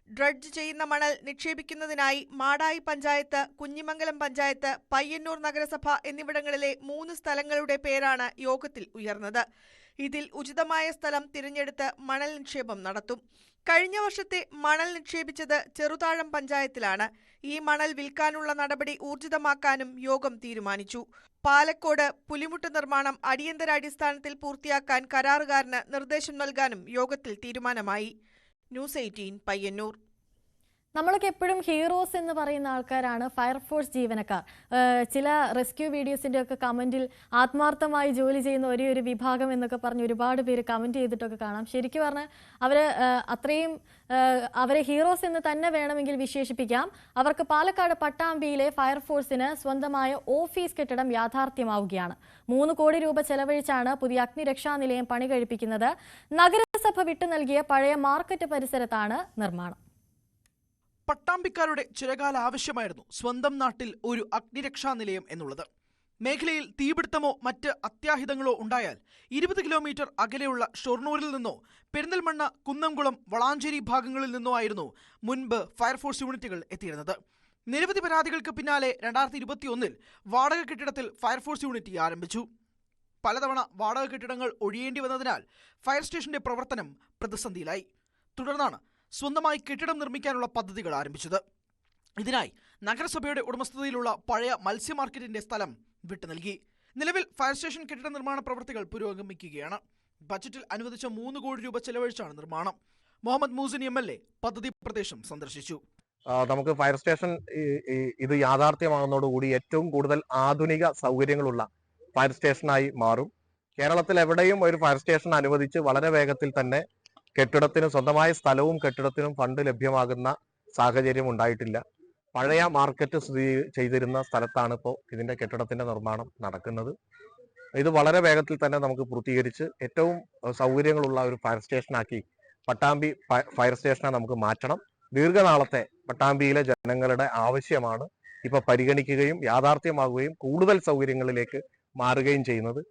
ഡ്രഡ്ജ് ചെയ്യുന്ന മണൽ നിക്ഷേപിക്കുന്നതിനായി മാടായി പഞ്ചായത്ത്, കുഞ്ഞിമംഗലം പഞ്ചായത്ത്, പയ്യന്നൂർ നഗരസഭ എന്നിവിടങ്ങളിലെ 3 സ്ഥലങ്ങളുടെ പേരാണ് യോഗത്തിൽ ഉയർന്നത്. ഇതിൽ ഉചിതമായ സ്ഥലം തിരഞ്ഞെടുത്ത് മണൽ നിക്ഷേപം നടത്തും. കഴിഞ്ഞ വർഷത്തെ മണൽ നിക്ഷേപിച്ചത് ചെറുതാഴം പഞ്ചായത്തിലാണ്. ഈ മണൽ വിൽക്കാനുള്ള നടപടി ഊർജിതമാക്കാനും യോഗം തീരുമാനിച്ചു. പാലക്കോട് പുലിമുട്ട് നിർമ്മാണം അടിയന്തരാടിസ്ഥാനത്തിൽ പൂർത്തിയാക്കാൻ കരാറുകാരന് നിർദ്ദേശം നൽകാനും യോഗത്തിൽ തീരുമാനമായി. ന്യൂസ് 18 പയ്യന്നൂർ. നമ്മളൊക്കെ എപ്പോഴും ഹീറോസ് എന്ന് പറയുന്ന ആൾക്കാരാണ് ഫയർഫോഴ്സ് ജീവനക്കാർ. ചില റെസ്ക്യൂ വീഡിയോസിൻ്റെ ഒക്കെ കമൻറ്റിൽ ആത്മാർത്ഥമായി ജോലി ചെയ്യുന്ന ഒരേ ഒരു വിഭാഗം എന്നൊക്കെ പറഞ്ഞ് ഒരുപാട് പേര് കമൻറ്റ് ചെയ്തിട്ടൊക്കെ കാണാം. ശരിക്കും പറഞ്ഞാൽ അവരെ ഹീറോസ് എന്ന് തന്നെ വേണമെങ്കിൽ വിശേഷിപ്പിക്കാം. അവർക്ക് പാലക്കാട് പട്ടാമ്പിയിലെ ഫയർഫോഴ്സിന് സ്വന്തമായ ഓഫീസ് കെട്ടിടം യാഥാർത്ഥ്യമാവുകയാണ്. 3 കോടി രൂപ ചെലവഴിച്ചാണ് പുതിയ അഗ്നിരക്ഷാ നിലയം പണി കഴിപ്പിക്കുന്നത്. നഗരസഭ വിട്ടു നൽകിയ പഴയ മാർക്കറ്റ് പരിസരത്താണ് നിർമ്മാണം. പട്ടാമ്പിക്കാരുടെ ചിരകാല ആവശ്യമായിരുന്നു സ്വന്തം നാട്ടിൽ ഒരു അഗ്നിരക്ഷാ നിലയം എന്നുള്ളത്. മേഖലയിൽ തീപിടുത്തമോ മറ്റ് അത്യാഹിതങ്ങളോ ഉണ്ടായാൽ 20 കിലോമീറ്റർ അകലെയുള്ള ഷൊർണൂരിൽ നിന്നോ പെരിന്തൽമണ്ണ, കുന്നംകുളം, വളാഞ്ചേരി ഭാഗങ്ങളിൽ നിന്നോ ആയിരുന്നു മുൻപ് ഫയർഫോഴ്സ് യൂണിറ്റുകൾ എത്തിയിരുന്നത്. നിരവധി പരാതികൾക്ക് പിന്നാലെ 2021 വാടക കെട്ടിടത്തിൽ ഫയർഫോഴ്സ് യൂണിറ്റ് ആരംഭിച്ചു. പലതവണ വാടക കെട്ടിടങ്ങൾ ഒഴിയേണ്ടി വന്നതിനാൽ ഫയർ സ്റ്റേഷന്റെ പ്രവർത്തനം പ്രതിസന്ധിയിലായി. തുടർന്നാണ് സ്വന്തമായി കെട്ടിടം നിർമ്മിക്കാനുള്ള പദ്ധതികൾ ആരംഭിച്ചത്. ഇതിനായി നഗരസഭയുടെ ഉടമസ്ഥതയിലുള്ള പഴയ മത്സ്യ മാർക്കറ്റിന്റെ സ്ഥലം വിട്ടു നൽകി. നിലവിൽ ഫയർ സ്റ്റേഷൻ കെട്ടിട നിർമ്മാണ പ്രവർത്തികൾ പുരോഗമിക്കുകയാണ്. ബജറ്റിൽ അനുവദിച്ച 3 കോടി രൂപ ചെലവഴിച്ചാണ് നിർമ്മാണം. മുഹമ്മദ് മൂസിൻ MLA പദ്ധതി പ്രദേശം സന്ദർശിച്ചു. നമുക്ക് ഫയർ സ്റ്റേഷൻ ഇത് യാഥാർത്ഥ്യമാകുന്നതോടുകൂടി ഏറ്റവും കൂടുതൽ ആധുനിക സൗകര്യങ്ങളുള്ള ഫയർ സ്റ്റേഷനായി മാറും. കേരളത്തിൽ എവിടെയും ഒരു ഫയർ സ്റ്റേഷൻ അനുവദിച്ച് വളരെ വേഗത്തിൽ തന്നെ കെട്ടിടത്തിന് സ്വന്തമായ സ്ഥലവും കെട്ടിടത്തിനും ഫണ്ട് ലഭ്യമാകുന്ന സാഹചര്യം ഉണ്ടായിട്ടില്ല. പഴയ മാർക്കറ്റ് സ്ഥിതി ചെയ്തിരുന്ന സ്ഥലത്താണ് ഇപ്പോൾ ഇതിന്റെ കെട്ടിടത്തിന്റെ നിർമ്മാണം നടക്കുന്നത്. ഇത് വളരെ വേഗത്തിൽ തന്നെ നമുക്ക് പൂർത്തീകരിച്ച് ഏറ്റവും സൗകര്യങ്ങളുള്ള ഒരു ഫയർ സ്റ്റേഷനാക്കി പട്ടാമ്പി ഫയർ സ്റ്റേഷനെ നമുക്ക് മാറ്റണം. ദീർഘനാളത്തെ പട്ടാമ്പിയിലെ ജനങ്ങളുടെ ആവശ്യമാണ് ഇപ്പൊ പരിഗണിക്കുകയും യാഥാർത്ഥ്യമാകുകയും കൂടുതൽ സൗകര്യങ്ങളിലേക്ക് മാറുകയും ചെയ്യുന്നത്.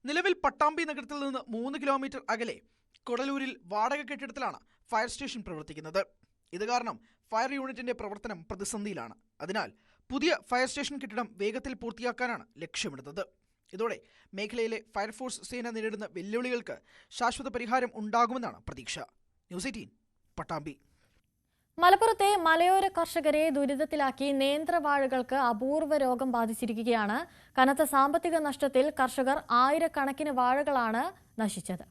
നിലവിൽ പട്ടാമ്പി നഗരത്തിൽ നിന്ന് 3 കിലോമീറ്റർ അകലെ കൊടലൂരിൽ വാടക കെട്ടിടത്തിലാണ് ഫയർ സ്റ്റേഷൻ പ്രവർത്തിക്കുന്നത്. ഇത് കാരണം ഫയർ യൂണിറ്റിന്റെ പ്രവർത്തനം പ്രതിസന്ധിയിലാണ്. അതിനാൽ പുതിയ ഫയർ സ്റ്റേഷൻ കെട്ടിടം വേഗത്തിൽ പൂർത്തിയാക്കാനാണ് ലക്ഷ്യമിടുന്നത്. ഇതോടെ മേഖലയിലെ ഫയർഫോഴ്സ് സേന നേരിടുന്ന വെല്ലുവിളികൾക്ക് ശാശ്വത പരിഹാരം ഉണ്ടാകുമെന്നാണ് പ്രതീക്ഷ. ന്യൂസ് 18 പട്ടാമ്പി. മലപ്പുറത്തെ മലയോര കർഷകരെ ദുരിതത്തിലാക്കി നേന്ത്രവാഴകൾക്ക് അപൂർവ രോഗം ബാധിച്ചിരിക്കുകയാണ്. കനത്ത സാമ്പത്തിക നഷ്ടത്തിൽ കർഷകർ ആയിരക്കണക്കിന് വാഴകളാണ് നശിച്ചത്.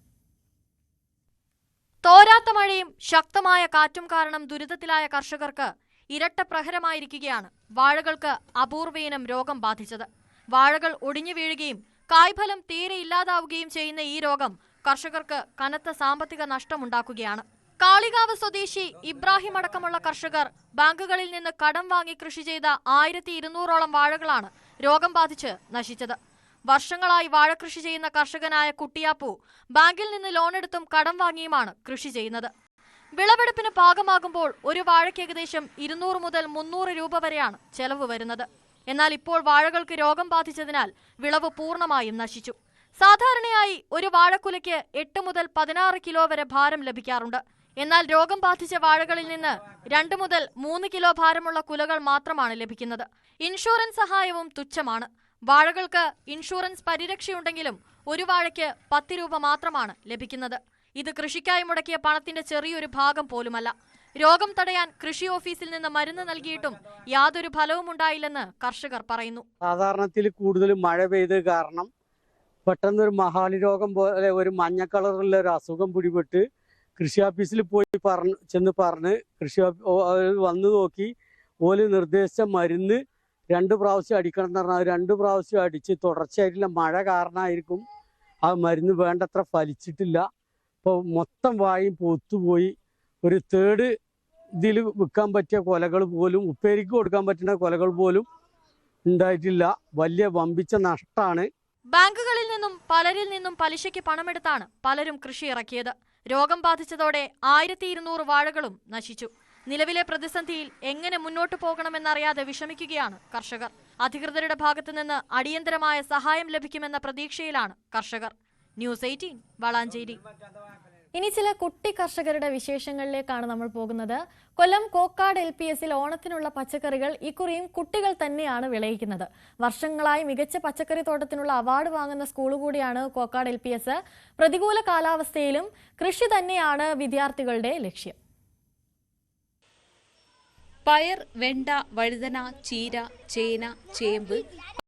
തോരാത്ത മഴയും ശക്തമായ കാറ്റും കാരണം ദുരിതത്തിലായ കർഷകർക്ക് ഇരട്ട പ്രഹരമായിരിക്കുകയാണ് വാഴകൾക്ക് അപൂർവയിനം രോഗം ബാധിച്ചത്. വാഴകൾ ഒടിഞ്ഞു വീഴുകയും കായ്ഫലം തീരെ ഇല്ലാതാവുകയും ചെയ്യുന്ന ഈ രോഗം കർഷകർക്ക് കനത്ത സാമ്പത്തിക നഷ്ടമുണ്ടാക്കുകയാണ്. കാളികാവ് സ്വദേശി ഇബ്രാഹിം അടക്കമുള്ള കർഷകർ ബാങ്കുകളിൽ നിന്ന് കടം വാങ്ങി കൃഷി ചെയ്ത 1200ഓളം വാഴകളാണ് രോഗം ബാധിച്ച് നശിച്ചത്. വർഷങ്ങളായി വാഴകൃഷി ചെയ്യുന്ന കർഷകനായ കുട്ടിയാപ്പു ബാങ്കിൽ നിന്ന് ലോണെടുത്തും കടം വാങ്ങിയുമാണ് കൃഷി ചെയ്യുന്നത്. വിളവെടുപ്പിന് പാകമാകുമ്പോൾ ഒരു വാഴയ്ക്ക് ഏകദേശം 200 മുതൽ 300 രൂപ വരെയാണ് ചെലവ് വരുന്നത്. എന്നാൽ ഇപ്പോൾ വാഴകൾക്ക് രോഗം ബാധിച്ചതിനാൽ വിളവ് പൂർണ്ണമായും നശിച്ചു. സാധാരണയായി ഒരു വാഴക്കുലയ്ക്ക് 8 മുതൽ 16 കിലോ വരെ ഭാരം ലഭിക്കാറുണ്ട്. എന്നാൽ രോഗം ബാധിച്ച വാഴകളിൽ നിന്ന് 2 മുതൽ 3 കിലോ ഭാരമുള്ള കുലകൾ മാത്രമാണ് ലഭിക്കുന്നത്. ഇൻഷുറൻസ് സഹായവും തുച്ഛമാണ്. വാഴകൾക്ക് ഇൻഷുറൻസ് പരിരക്ഷയുണ്ടെങ്കിലും ഒരു വാഴയ്ക്ക് 10 രൂപ മാത്രമാണ് ലഭിക്കുന്നത്. ഇത് കൃഷിക്കായി മുടക്കിയ പണത്തിന്റെ ചെറിയൊരു ഭാഗം പോലുമല്ല. രോഗം തടയാൻ കൃഷി ഓഫീസിൽ നിന്ന് മരുന്ന് നൽകിയിട്ടും യാതൊരു ഫലവും ഉണ്ടായില്ലെന്ന് കർഷകർ പറയുന്നു. സാധാരണത്തിൽ കൂടുതൽ മഴ പെയ്ത് കാരണം പെട്ടെന്നൊരു മഹാളി രോഗം പോലെ ഒരു മഞ്ഞ കളറുള്ള ഒരു അസുഖം പിടിപെട്ട് കൃഷി ഓഫീസിൽ പോയി ചെന്ന് പറഞ്ഞ് കൃഷി വന്ന് നോക്കി ഓല് നിർദ്ദേശിച്ച മരുന്ന് 2 പ്രാവശ്യം അടിക്കണം എന്ന് പറഞ്ഞാൽ 2 പ്രാവശ്യം അടിച്ച് തുടർച്ചയായിട്ടുള്ള മഴ കാരണമായിരിക്കും ആ മരുന്ന് വേണ്ടത്ര ഫലിച്ചിട്ടില്ല. ഇപ്പോൾ മൊത്തം വായും പൊത്തുപോയി. ഒരു തേർഡ് ഇതിൽ വിൽക്കാൻ പറ്റിയ കൊലകൾ പോലും, ഉപ്പേരിക്ക് കൊടുക്കാൻ പറ്റുന്ന കൊലകൾ പോലും ഉണ്ടായിട്ടില്ല. വലിയ വമ്പിച്ച നഷ്ടമാണ്. ബാങ്കുകളിൽ നിന്നും പലരിൽ നിന്നും പലിശയ്ക്ക് പണമെടുത്താണ് പലരും കൃഷി ഇറക്കിയത്. രോഗം ബാധിച്ചതോടെ 1200 വാഴകളും നശിച്ചു. നിലവിലെ പ്രതിസന്ധിയിൽ എങ്ങനെ മുന്നോട്ടു പോകണമെന്നറിയാതെ വിഷമിക്കുകയാണ് കർഷകർ. അധികൃതരുടെ ഭാഗത്തു നിന്ന് അടിയന്തരമായ സഹായം ലഭിക്കുമെന്ന പ്രതീക്ഷയിലാണ് കർഷകർ. ന്യൂസ് 18 വളാഞ്ചേരി. ഇനി ചില കുട്ടി കർഷകരുടെ വിശേഷങ്ങളിലേക്കാണ് നമ്മൾ പോകുന്നത്. കൊല്ലം കോക്കാട് LPSൽ ഓണത്തിനുള്ള പച്ചക്കറികൾ ഇക്കുറിയും കുട്ടികൾ തന്നെയാണ് വിളയിക്കുന്നത്. വർഷങ്ങളായി മികച്ച പച്ചക്കറി തോട്ടത്തിനുള്ള അവാർഡ് വാങ്ങുന്ന സ്കൂൾ കൂടിയാണ് കോക്കാട് LPS. പ്രതികൂല കാലാവസ്ഥയിലും കൃഷി തന്നെയാണ് വിദ്യാർത്ഥികളുടെ ലക്ഷ്യം. പയർ, വെണ്ട, വഴുതന, ചീര, ചേന, ചേമ്പ്,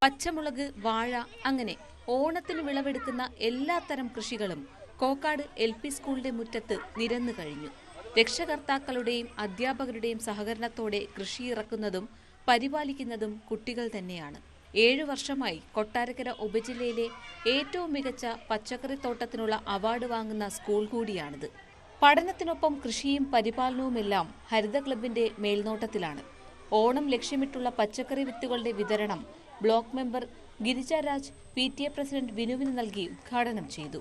പച്ചമുളക്, വാഴ അങ്ങനെ ഓണത്തിന് വിളവെടുക്കുന്ന എല്ലാത്തരം കൃഷികളും കോക്കാട് LP സ്കൂളിന്റെ മുറ്റത്ത് നിരന്നു കഴിഞ്ഞു. രക്ഷകർത്താക്കളുടെയും അധ്യാപകരുടെയും സഹകരണത്തോടെ കൃഷി ഇറക്കുന്നതും പരിപാലിക്കുന്നതും കുട്ടികൾ തന്നെയാണ്. 7 വർഷമായി കൊട്ടാരക്കര ഉപജില്ലയിലെ ഏറ്റവും മികച്ച പച്ചക്കറി തോട്ടത്തിനുള്ള അവാർഡ് വാങ്ങുന്ന സ്കൂൾ കൂടിയാണിത്. പഠനത്തിനൊപ്പം കൃഷിയും പരിപാലനവുമെല്ലാം ഹരിത ക്ലബിന്റെ മേൽനോട്ടത്തിലാണ്. ഓണം ലക്ഷ്യമിട്ടുള്ള പച്ചക്കറി വിത്തുകളുടെ വിതരണം ബ്ലോക്ക് മെമ്പർ ഗിരിജാരാജ് PTA പ്രസിഡന്റ് വിനുവിന് നൽകി ഉദ്ഘാടനം ചെയ്തു.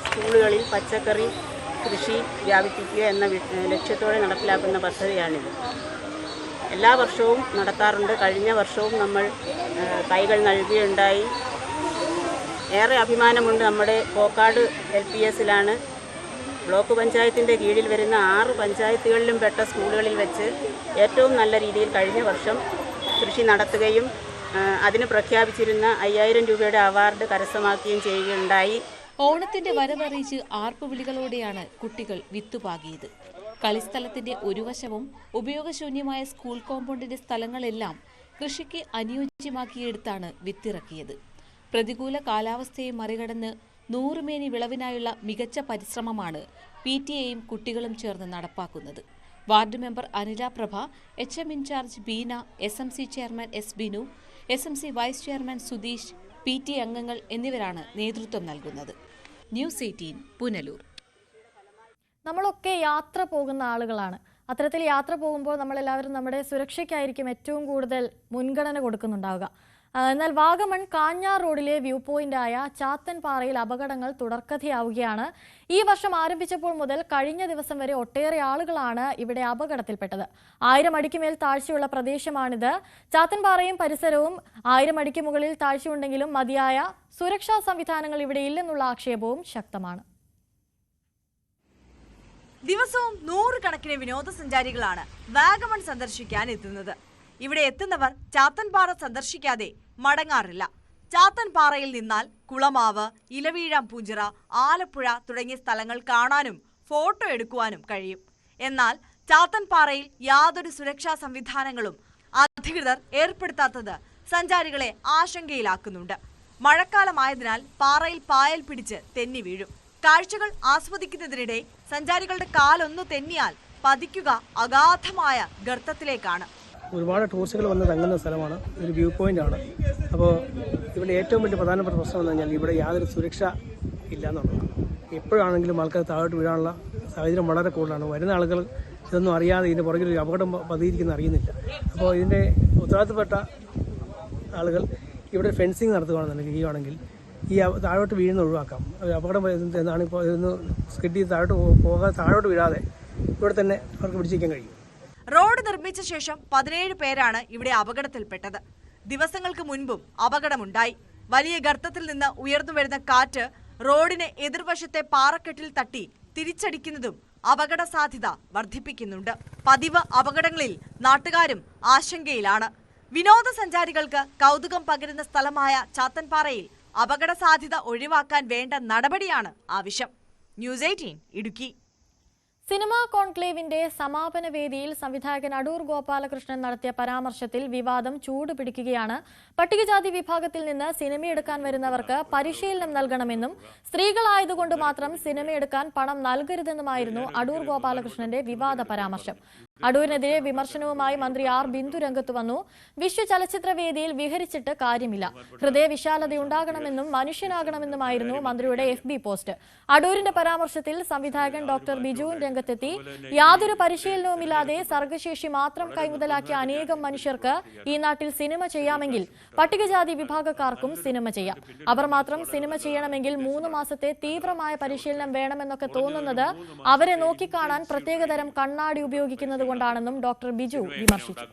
സ്കൂളുകളിൽ പച്ചക്കറി കൃഷി വ്യാപിപ്പിക്കുക എന്ന ലക്ഷ്യത്തോടെ നടപ്പിലാക്കുന്ന പദ്ധതിയാണിത്. എല്ലാ വർഷവും നടത്താറുണ്ട്. കഴിഞ്ഞ വർഷവും നമ്മൾ തൈകൾ നൽകുകയുണ്ടായി. ഏറെ അഭിമാനമുണ്ട്. നമ്മുടെ കോക്കാട് LPSലാണ് ബ്ലോക്ക് പഞ്ചായത്തിൻ്റെ കീഴിൽ വരുന്ന 6 പഞ്ചായത്തുകളിലും പെട്ട സ്കൂളുകളിൽ വെച്ച് ഏറ്റവും നല്ല രീതിയിൽ കഴിഞ്ഞ വർഷം കൃഷി നടത്തുകയും അതിന് പ്രഖ്യാപിച്ചിരുന്ന 5000 രൂപയുടെ അവാർഡ് കരസ്ഥമാക്കുകയും ചെയ്യുകയുണ്ടായി. ഓണത്തിന്റെ വരവറിയിച്ച് ആർപ്പുവിളികളോടെയാണ് കുട്ടികൾ വിത്തുപാകിയത്. കളിസ്ഥലത്തിന്റെ ഒരു വശവും ഉപയോഗശൂന്യമായ സ്കൂൾ കോമ്പൗണ്ടിന്റെ സ്ഥലങ്ങളെല്ലാം കൃഷിക്ക് അനുയോജ്യമാക്കിയെടുത്താണ് വിത്തിറക്കിയത്. പ്രതികൂല കാലാവസ്ഥയെ മറികടന്ന് 100 മേനി വിളവിനായുള്ള മികച്ച പരിശ്രമമാണ് PTA-യും കുട്ടികളും ചേർന്ന് നടപ്പാക്കുന്നത്. Ward member Anila Prabha, HM in charge Beena, SMC chairman S Binu, SMC vice chairman Sudheesh, PTA അംഗങ്ങൾ എന്നിവരാണ് നേതൃത്വം നൽകുന്നത്. ന്യൂസ് 18 പുനലൂർ. നമ്മളൊക്കെ യാത്ര പോകുന്ന ആളുകളാണ്. അത്തരത്തിൽ യാത്ര പോകുമ്പോൾ നമ്മളെല്ലാവരും നമ്മുടെ സുരക്ഷയ്ക്കായിരിക്കും ഏറ്റവും കൂടുതൽ മുൻഗണന കൊടുക്കുന്നുണ്ടാവുക. എന്നാൽ വാഗമൺ കാഞ്ഞാർ റോഡിലെ വ്യൂ പോയിന്റായ ചാത്തൻപാറയിൽ അപകടങ്ങൾ തുടർക്കഥയാവുകയാണ്. ഈ വർഷം ആരംഭിച്ചപ്പോൾ മുതൽ കഴിഞ്ഞ ദിവസം വരെ ഒട്ടേറെ ആളുകളാണ് ഇവിടെ അപകടത്തിൽപ്പെട്ടത്. 1000 അടിക്ക് മേൽ താഴ്ചയുള്ള പ്രദേശമാണിത്. ചാത്തൻപാറയും പരിസരവും 1000 അടിക്ക് മുകളിൽ താഴ്ചയുണ്ടെങ്കിലും മതിയായ സുരക്ഷാ സംവിധാനങ്ങൾ ഇവിടെ ഇല്ലെന്നുള്ള ആക്ഷേപവും ശക്തമാണ്. ദിവസവും 100 കണക്കിന് വിനോദസഞ്ചാരികളാണ് വാഗമൺ സന്ദർശിക്കാൻ എത്തുന്നത്. ഇവിടെ എത്തുന്നവർ ചാത്തൻപാറ സന്ദർശിക്കാതെ മടങ്ങാറില്ല. ചാത്തൻപാറയിൽ നിന്നാൽ കുളമാവ്, ഇലവീഴാം പൂഞ്ചിറ, ആലപ്പുഴ തുടങ്ങിയ സ്ഥലങ്ങൾ കാണാനും ഫോട്ടോ എടുക്കുവാനും കഴിയും. എന്നാൽ ചാത്തൻപാറയിൽ യാതൊരു സുരക്ഷാ സംവിധാനങ്ങളും അധികൃതർ ഏർപ്പെടുത്താത്തത് സഞ്ചാരികളെ ആശങ്കയിലാക്കുന്നുണ്ട്. മഴക്കാലമായതിനാൽ പാറയിൽ പായൽ പിടിച്ച് തെന്നി വീഴും. കാഴ്ചകൾ ആസ്വദിക്കുന്നതിനിടെ സഞ്ചാരികളുടെ കാലൊന്നു തെന്നിയാൽ പതിക്കുക അഗാധമായ ഗർത്തത്തിലേക്കാണ്. ഒരുപാട് ടൂറിസ്റ്റുകൾ വന്ന് തങ്ങുന്ന സ്ഥലമാണ്. ഒരു വ്യൂ പോയിന്റ് ആണ്. അപ്പോൾ ഇവിടെ ഏറ്റവും വലിയ പ്രധാനപ്പെട്ട പ്രശ്നം എന്ന് പറഞ്ഞാൽ ഇവിടെ യാതൊരു സുരക്ഷ ഇല്ല എന്നുള്ളതാണ്. എപ്പോഴാണെങ്കിലും ആൾക്കാർ താഴോട്ട് വീഴാനുള്ള സാഹചര്യം വളരെ കൂടുതലാണ്. വരുന്ന ആളുകൾ ഇതൊന്നും അറിയാതെ ഇതിൻ്റെ പുറകിൽ ഒരു അപകടം പതിയിരിക്കുന്ന അറിയുന്നില്ല. അപ്പോൾ ഇതിൻ്റെ ഉത്തരവാദിത്തപ്പെട്ട ആളുകൾ ഇവിടെ ഫെൻസിങ് നടത്തുകയാണെങ്കിൽ ഈ താഴോട്ട് വീഴുന്ന ഒഴിവാക്കാം. അപകടം എന്നാണ് ഇപ്പോൾ ഇതൊന്ന് സ്കിഡ് ചെയ്ത് താഴോട്ട് വീഴാതെ ഇവിടെ തന്നെ അവർക്ക് പിടിച്ചിരിക്കാൻ കഴിയും. റോഡ് നിർമ്മിച്ച ശേഷം 17 പേരാണ് ഇവിടെ അപകടത്തിൽപ്പെട്ടത്. ദിവസങ്ങൾക്ക് മുൻപും അപകടമുണ്ടായി. വലിയ ഗർത്തത്തിൽ നിന്ന് ഉയർന്നു വരുന്ന കാറ്റ് റോഡിന് എതിർവശത്തെ പാറക്കെട്ടിൽ തട്ടി തിരിച്ചടിക്കുന്നതും അപകട സാധ്യത വർദ്ധിപ്പിക്കുന്നുണ്ട്. പതിവ് അപകടങ്ങളിൽ നാട്ടുകാരും ആശങ്കയിലാണ്. വിനോദസഞ്ചാരികൾക്ക് കൗതുകം പകരുന്ന സ്ഥലമായ ചാത്തൻപാറയിൽ അപകട സാധ്യത ഒഴിവാക്കാൻ വേണ്ട നടപടിയാണ് ആവശ്യം. ന്യൂസ് 18 ഇടുക്കി. സിനിമാ കോൺക്ലേവിന്റെ സമാപന വേദിയിൽ സംവിധായകൻ അടൂർ ഗോപാലകൃഷ്ണൻ നടത്തിയ പരാമർശത്തിൽ വിവാദം ചൂടുപിടിക്കുകയാണ്. പട്ടികജാതി വിഭാഗത്തിൽ നിന്ന് സിനിമയെടുക്കാൻ വരുന്നവർക്ക് പരിശീലനം നൽകണമെന്നും സ്ത്രീകളായതുകൊണ്ട് മാത്രം സിനിമയെടുക്കാൻ പണം നൽകരുതെന്നുമായിരുന്നു അടൂർ ഗോപാലകൃഷ്ണന്റെ വിവാദ പരാമർശം. അടൂരിനെതിരെ വിമർശനവുമായി മന്ത്രി ആർ ബിന്ദു രംഗത്ത് വന്നു. വിശ്വ ചലച്ചിത്രവേദിയിൽ വിഹരിച്ചിട്ട് കാര്യമില്ല, ഹൃദയവിശാലതയുണ്ടാകണമെന്നും മനുഷ്യനാകണമെന്നുമായിരുന്നു മന്ത്രിയുടെ FB പോസ്റ്റ്. അടൂരിന്റെ പരാമർശത്തിൽ സംവിധായകൻ ഡോക്ടർ ബിജുവും രംഗത്തെത്തി. യാതൊരു പരിശീലനവുമില്ലാതെ സർഗശേഷി മാത്രം കൈമുതലാക്കിയ അനേകം മനുഷ്യർക്ക് ഈ നാട്ടിൽ സിനിമ ചെയ്യാമെങ്കിൽ പട്ടികജാതി വിഭാഗക്കാർക്കും സിനിമ ചെയ്യാം. അവർ മാത്രം സിനിമ ചെയ്യണമെങ്കിൽ 3 മാസത്തെ തീവ്രമായ പരിശീലനം വേണമെന്നൊക്കെ തോന്നുന്നത് അവരെ നോക്കിക്കാണാൻ പ്രത്യേകതരം കണ്ണാടി ഉപയോഗിക്കുന്നത് കൊണ്ടാണെന്നും ഡോക്ടർ ബിജു വിമർശിച്ചു.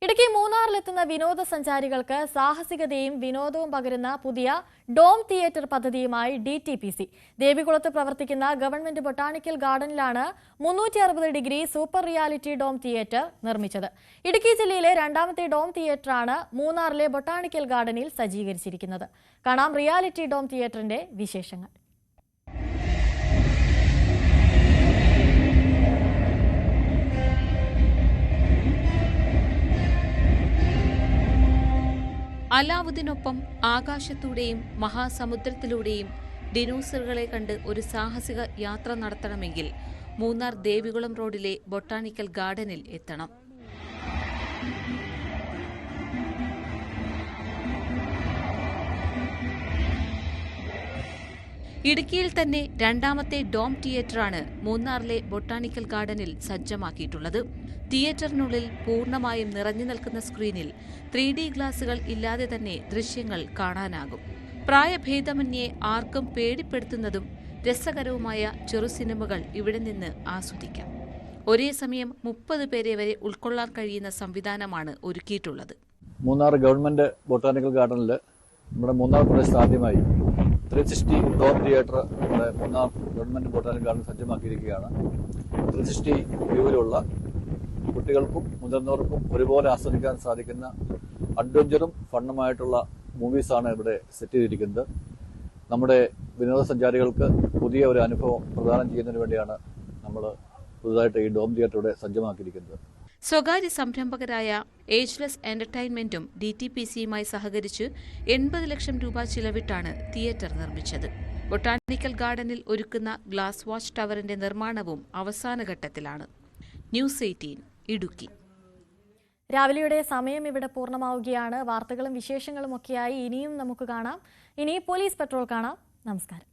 ഇടുക്കി മൂന്നാറിലെത്തുന്ന വിനോദസഞ്ചാരികൾക്ക് സാഹസികതയും വിനോദവും പകരുന്ന പുതിയ ഡോം തിയേറ്റർ പദ്ധതിയുമായി DTPC. ദേവികുളത്ത് പ്രവർത്തിക്കുന്ന ഗവൺമെന്റ് ബൊട്ടാണിക്കൽ ഗാർഡനിലാണ് 360 degree super reality dome theatre നിർമ്മിച്ചത്. ഇടുക്കി ജില്ലയിലെ 2ാമത്തെ ഡോം തിയേറ്ററാണ് മൂന്നാറിലെ ബൊട്ടാണിക്കൽ ഗാർഡനിൽ സജ്ജീകരിച്ചിരിക്കുന്നത്. കാണാം റിയാലിറ്റി ഡോം തിയേറ്ററിന്റെ വിശേഷങ്ങൾ. അലാവുദ്ദീനൊപ്പം ആകാശത്തൂടെയും മഹാസമുദ്രത്തിലൂടെയും ഡിനോസറുകളെ കണ്ട് ഒരു സാഹസിക യാത്ര നടത്തണമെങ്കിൽ മൂന്നാർ ദേവികുളം റോഡിലെ ബൊട്ടാണിക്കൽ ഗാർഡനിൽ എത്തണം. ഇടുക്കിയിൽ തന്നെ 2ാമത്തെ ഡോം തിയേറ്ററാണ് മൂന്നാറിലെ ബൊട്ടാണിക്കൽ ഗാർഡനിൽ സജ്ജമാക്കിയിട്ടുള്ളത്. തിയേറ്ററിനുള്ളിൽ പൂർണ്ണമായും നിറഞ്ഞു നിൽക്കുന്ന സ്ക്രീനിൽ 3D ഗ്ലാസുകൾ ഇല്ലാതെ തന്നെ ദൃശ്യങ്ങൾ കാണാനാകും. പ്രായഭേദമന്യേ ആർക്കും പേടിപ്പെടുത്തുന്നതും രസകരവുമായ ചെറു സിനിമകൾ ഇവിടെ നിന്ന് ആസ്വദിക്കാം. ഒരേ സമയം 30 പേരെ വരെ ഉൾക്കൊള്ളാൻ കഴിയുന്ന സംവിധാനമാണ് ഒരുക്കിയിട്ടുള്ളത്. മൂന്നാർ ഗവൺമെന്റ് ബൊട്ടാണിക്കൽ ഗാർഡനിൽ നമ്മുടെ മൂന്നാർ പ്രദേശത്ത് ആദ്യമായി 360 ഡോം തിയേറ്റർ നമ്മുടെ മൂന്നാർ ഗവൺമെന്റ് ബൊട്ടാണിക്കൽ ഗാർഡൻ സജ്ജമാക്കിയിരിക്കുകയാണ്. 360 വ്യൂവിലുള്ള കുട്ടികൾക്കും മുതിർന്നവർക്കും ഒരുപോലെ ആസ്വദിക്കാൻ സാധിക്കുന്ന അഡ്വഞ്ചറും ഫണ്ണുമായിട്ടുള്ള മൂവീസാണ് ഇവിടെ സെറ്റ് ചെയ്തിരിക്കുന്നത്. നമ്മുടെ വിനോദസഞ്ചാരികൾക്ക് പുതിയ ഒരു അനുഭവം പ്രദാനം ചെയ്യുന്നതിന് വേണ്ടിയാണ് നമ്മൾ പുതുതായിട്ട് ഈ ഡോം തിയേറ്റർ ഇവിടെ സജ്ജമാക്കിയിരിക്കുന്നത്. സ്വകാര്യ സംരംഭകരായ ഏജ്ലെസ് എന്റർടൈൻമെന്റും DTPCയുമായി സഹകരിച്ച് 80 ലക്ഷം രൂപ ചിലവിട്ടാണ് തിയേറ്റർ നിർമ്മിച്ചത്. ബൊട്ടാണിക്കൽ ഗാർഡനിൽ ഒരുക്കുന്ന ഗ്ലാസ് വാച്ച് ടവറിന്റെ നിർമ്മാണവും അവസാനഘട്ടത്തിലാണ്. ന്യൂസ് 18 ഇടുക്കി. രാവിലെയുടെ സമയം ഇവിടെ പൂർണ്ണമാവുകയാണ്. വാർത്തകളും വിശേഷങ്ങളും ഒക്കെയായി ഇനിയും നമുക്ക് കാണാം. ഇനി പോലീസ് പെട്രോൾ കാണാം. നമസ്കാരം.